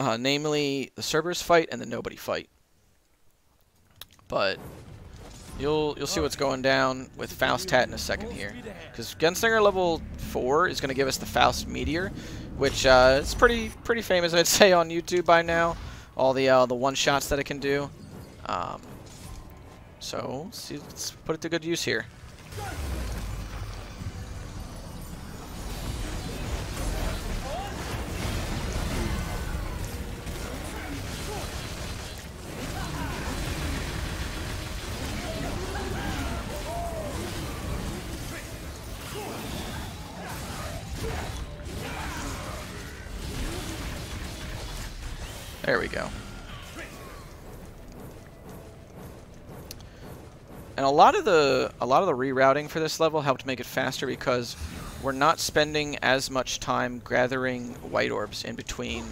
Namely, the Cerberus fight and the Nobody fight. But you'll see what's going down with Faustat in a second here. Because Gunslinger level 4 is going to give us the Faust Meteor, which is pretty famous, I'd say, on YouTube by now. All the one-shots that it can do. So let's put it to good use here. There we go. And a lot of the rerouting for this level helped make it faster because we're not spending as much time gathering white orbs in between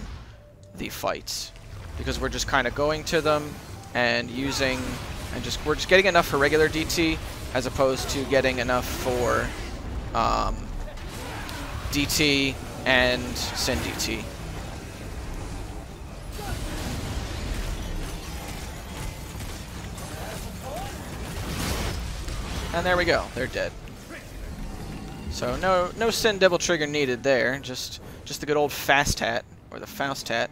the fights, because we're just kind of going to them and using, and we're just getting enough for regular DT as opposed to getting enough for DT and Sin DT. And there we go. They're dead. So no Sin Devil Trigger needed there. Just the good old Faustat, or the Faustat.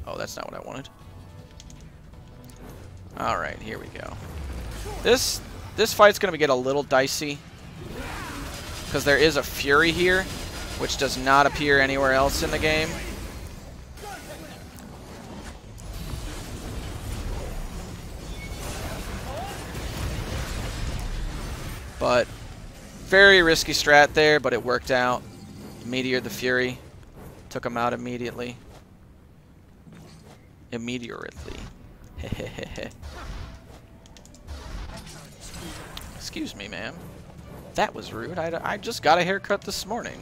Oh, that's not what I wanted. All right, here we go. This fight's gonna get a little dicey because there is a Fury here, which does not appear anywhere else in the game. But very risky strat there, but it worked out. Meteored the Fury. Took him out immediately. Immediately. Excuse me, ma'am. That was rude. I just got a haircut this morning.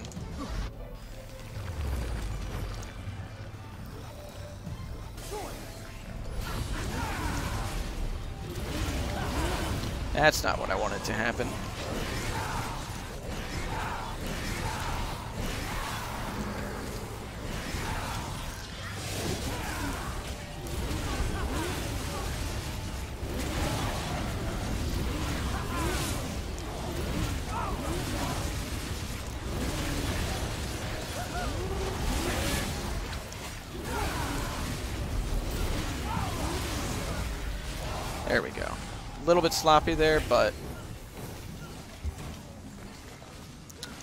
That's not what I wanted to happen. There we go. A little bit sloppy there, but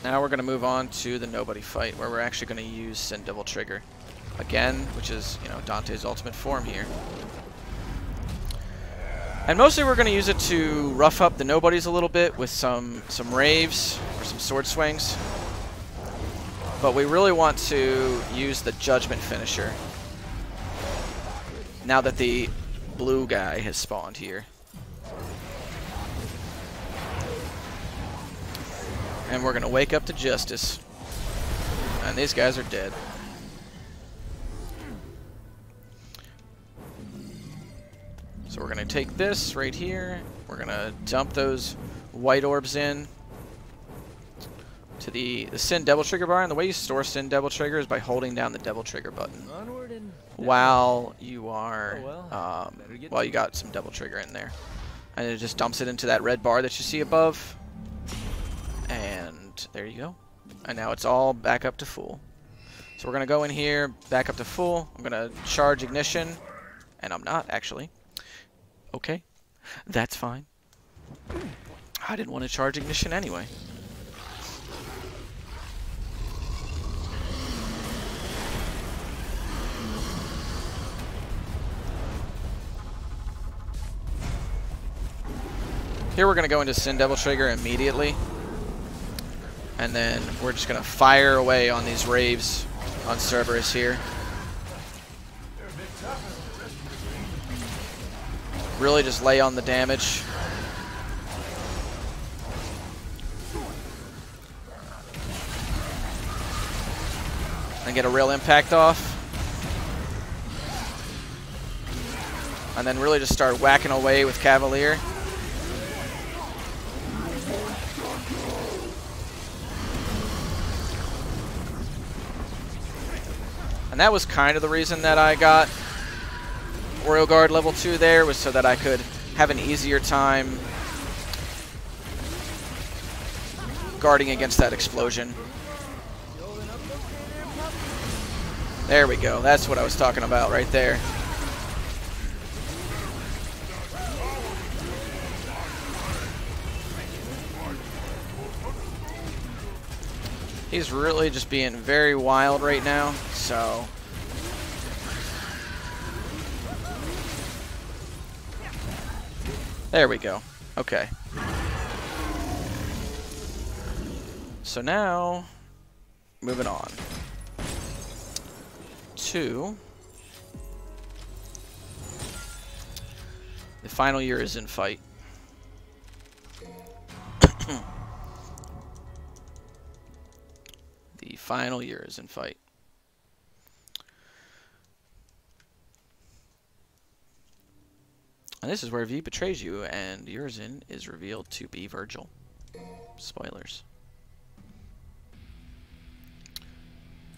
now we're going to move on to the nobody fight, where we're actually going to use Sin Devil Trigger again, which is, you know, Dante's ultimate form here. And mostly we're going to use it to rough up the nobodies a little bit with some raves or some sword swings. But we really want to use the Judgment finisher now that the blue guy has spawned here. And we're going to wake up to justice. And these guys are dead. So we're going to take this right here. We're going to dump those white orbs in to the Sin Devil Trigger bar. And the way you store Sin Devil Trigger is by holding down the Devil Trigger button while you are, while you got some Devil Trigger in there. And it just dumps it into that red bar that you see above. And there you go. And now it's all back up to full. So we're going to go in here, back up to full. I'm going to charge ignition. And I'm not, actually. Okay. That's fine. I didn't want to charge ignition anyway. Here we're going to go into Sin Devil Trigger immediately. And then we're just going to fire away on these raves on Cerberus here. Really just lay on the damage. And get a real impact off. And then really just start whacking away with Cavalier. And that was kind of the reason that I got Royal Guard level 2 there, was so that I could have an easier time guarding against that explosion. There we go. That's what I was talking about right there. He's really just being very wild right now, so there we go. Okay. So now, moving on to the final year is in fight. The final year is in fight. And this is where V betrays you, and Urizen is revealed to be Virgil. Spoilers.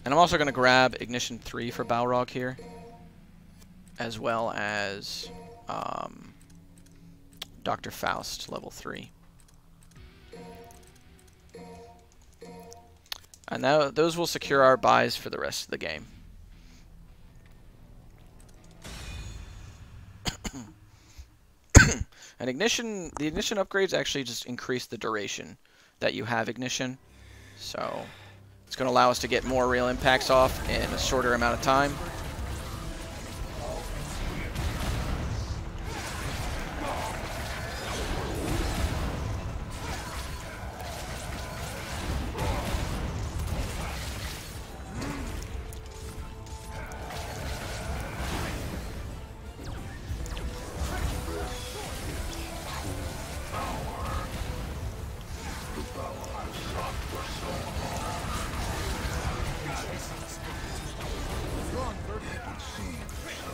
And I'm also going to grab Ignition 3 for Balrog here, as well as Dr. Faust level 3. And now those will secure our buys for the rest of the game. And Ignition, the Ignition upgrades actually just increase the duration that you have Ignition. So it's going to allow us to get more real impacts off in a shorter amount of time.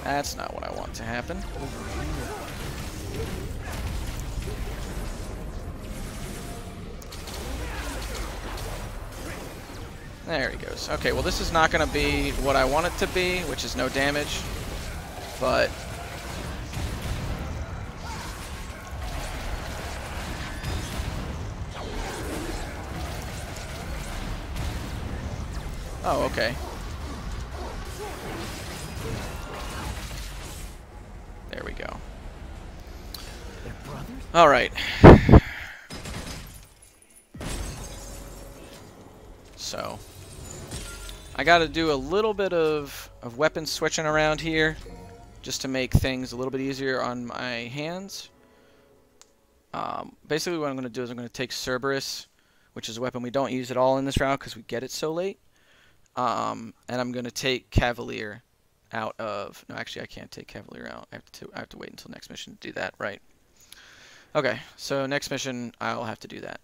That's not what I want to happen. There he goes. Okay, well this is not going to be what I want it to be, which is no damage, but oh, okay. There we go. Alright. So, I gotta do a little bit of weapon switching around here, just to make things a little bit easier on my hands. Basically what I'm going to do is I'm going to take Cerberus, which is a weapon we don't use at all in this route because we get it so late. And I'm going to take Cavalier out of... No, actually I can't take Cavalier out. I have to wait until next mission to do that, right. Okay, so next mission I'll have to do that.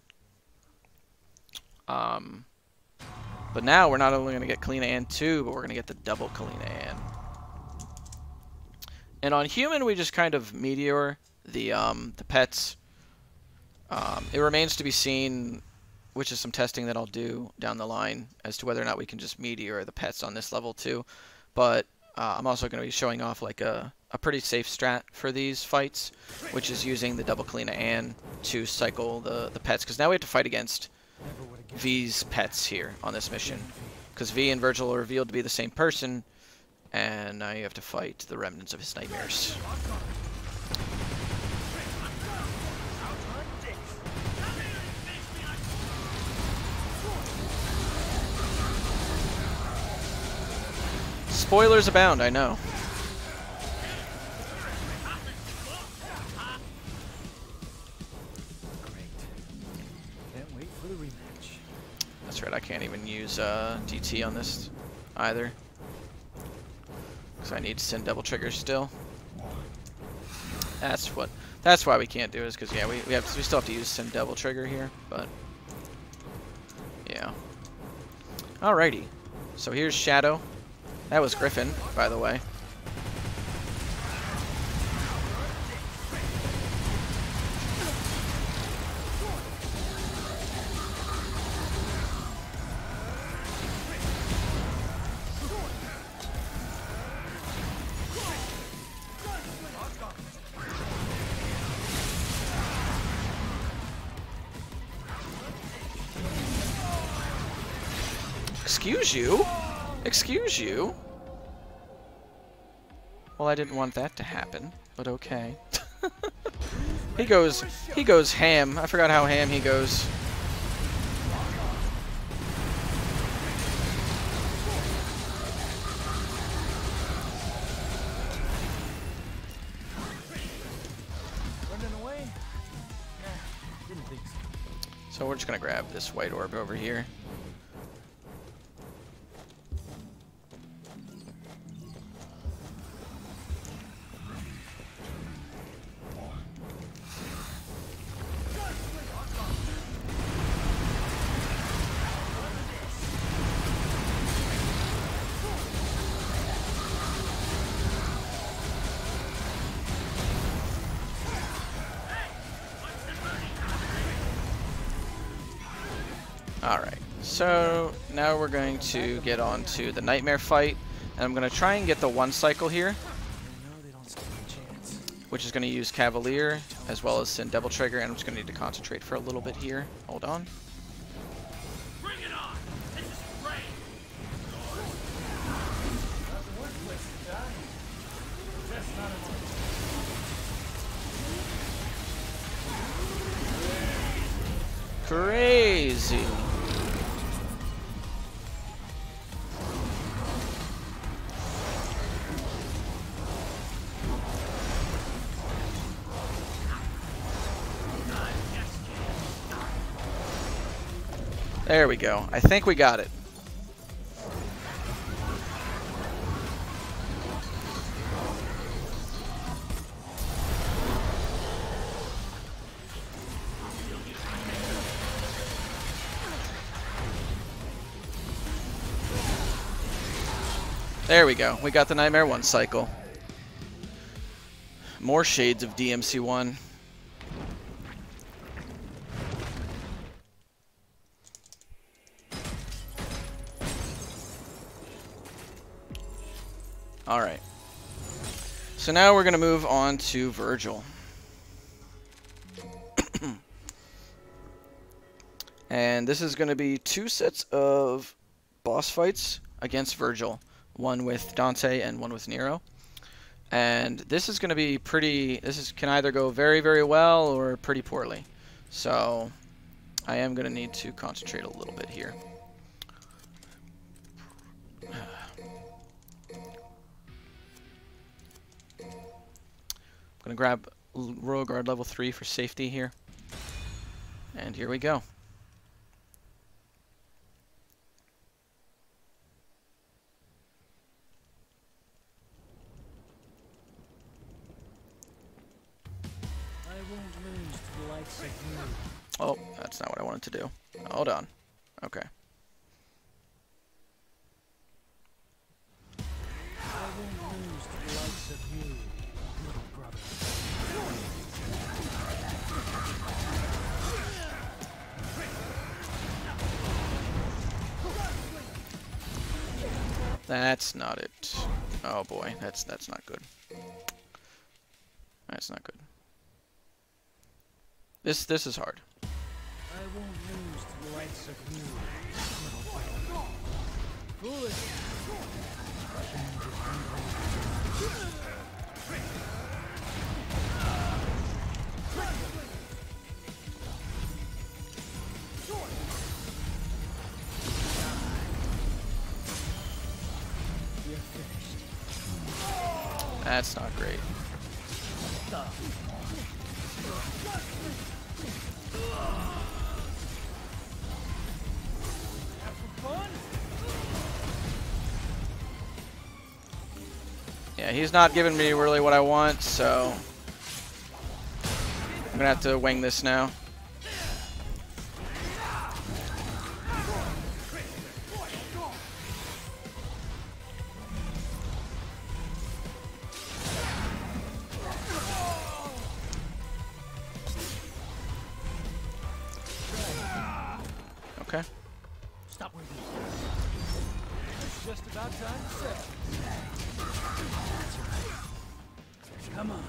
But now we're not only going to get Kalina Ann 2, but we're going to get the double Kalina Ann. And on human we just kind of meteor the pets. It remains to be seen, which is some testing that I'll do down the line as to whether or not we can just meteor the pets on this level too. But I'm also going to be showing off like a pretty safe strat for these fights, which is using the double Kalina Ann to cycle the pets. Because now we have to fight against V's pets here on this mission. Because V and Virgil are revealed to be the same person, and now you have to fight the remnants of his nightmares. Spoilers abound, I know. Great. Can't wait for the rematch. That's right, I can't even use DT on this either. Because I need to send double triggers still. That's why we can't do it, is because yeah, we still have to use send double trigger here, but yeah. Alrighty. So here's Shadow. That was Griffin, by the way. Excuse you? Excuse you? Well, I didn't want that to happen, but okay. He goes ham. I forgot how ham he goes. Running away? Nah, didn't think so. So we're just gonna grab this white orb over here. Alright, so now we're going to get on to the Nightmare fight, and I'm going to try and get the one cycle here, which is going to use Cavalier, as well as send Double Trigger, and I'm just going to need to concentrate for a little bit here. Hold on. Bring it on! This is great! Crazy. There we go. I think we got it. There we go. We got the Nightmare 1 cycle. More shades of DMC1. Alright. So now we're going to move on to Virgil. And this is going to be 2 sets of boss fights against Virgil. One with Dante and one with Nero. And this is going to be pretty, can either go very, very well or pretty poorly. So I am going to need to concentrate a little bit here. I'm going to grab Royal Guard level 3 for safety here. And here we go. Oh, that's not what I wanted to do. Hold on. Okay. I won't lose to the likes of you, little brother. That's not it. Oh boy, that's not good. That's not good. This is hard. I won't lose to the likes of you, little brother. Foolish. You're finished. That's not great. Yeah, he's not giving me really what I want, so I'm gonna have to wing this now. Okay. Stop where you are. It's just about time to settle. That's right. Come on.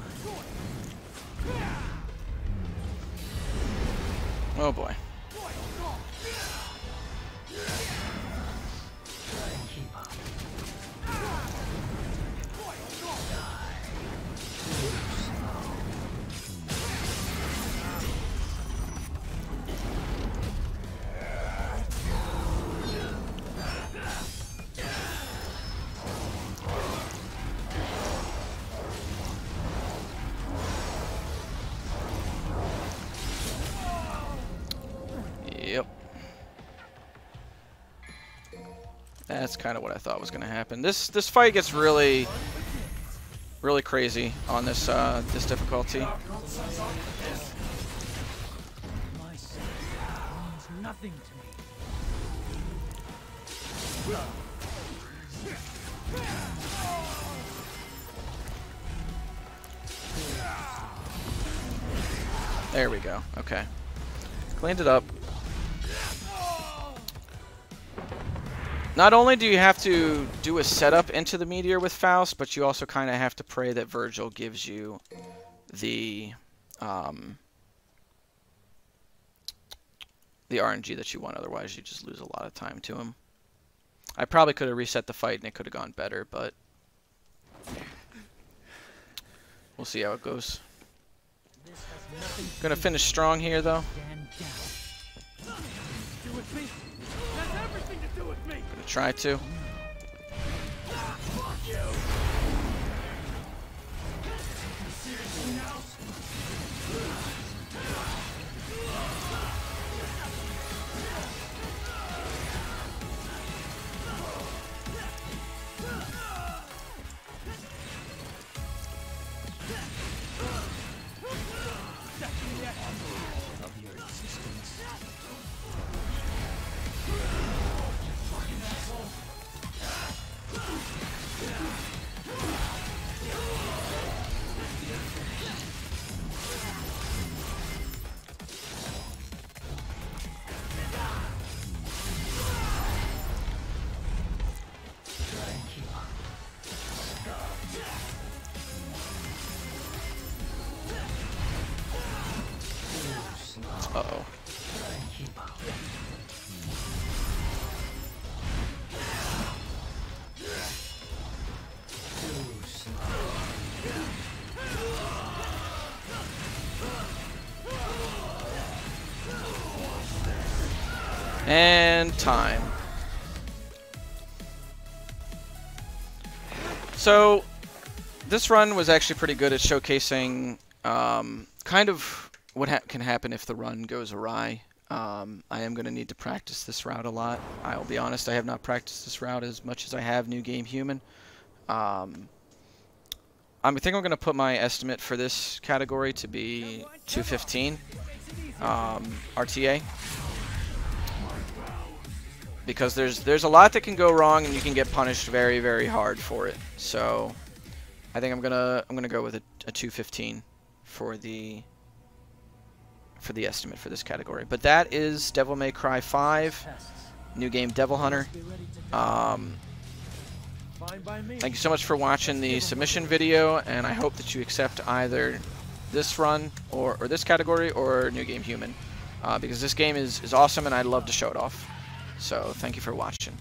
Oh boy. Yep. That's kind of what I thought was going to happen. This fight gets really crazy on this this difficulty. My son means nothing to me. There we go. Okay. Cleaned it up. Not only do you have to do a setup into the meteor with Faust, but you also kind of have to pray that Virgil gives you the RNG that you want. Otherwise, you just lose a lot of time to him. I probably could have reset the fight and it could have gone better, but we'll see how it goes. Gonna finish strong here, though. Gonna try to. Uh-oh. And time. So this run was actually pretty good at showcasing kind of what can happen if the run goes awry. I am going to need to practice this route a lot. I'll be honest, I have not practiced this route as much as I have New Game Human. I think I'm going to put my estimate for this category to be 215 RTA. Because there's a lot that can go wrong and you can get punished very, very hard for it. So I think I'm gonna go with a 215 for the estimate for this category. But that is Devil May Cry 5, New Game Devil Hunter. Thank you so much for watching the submission video, and I hope that you accept either this run or this category or New Game Human, because this game is awesome and I'd love to show it off. So thank you for watching.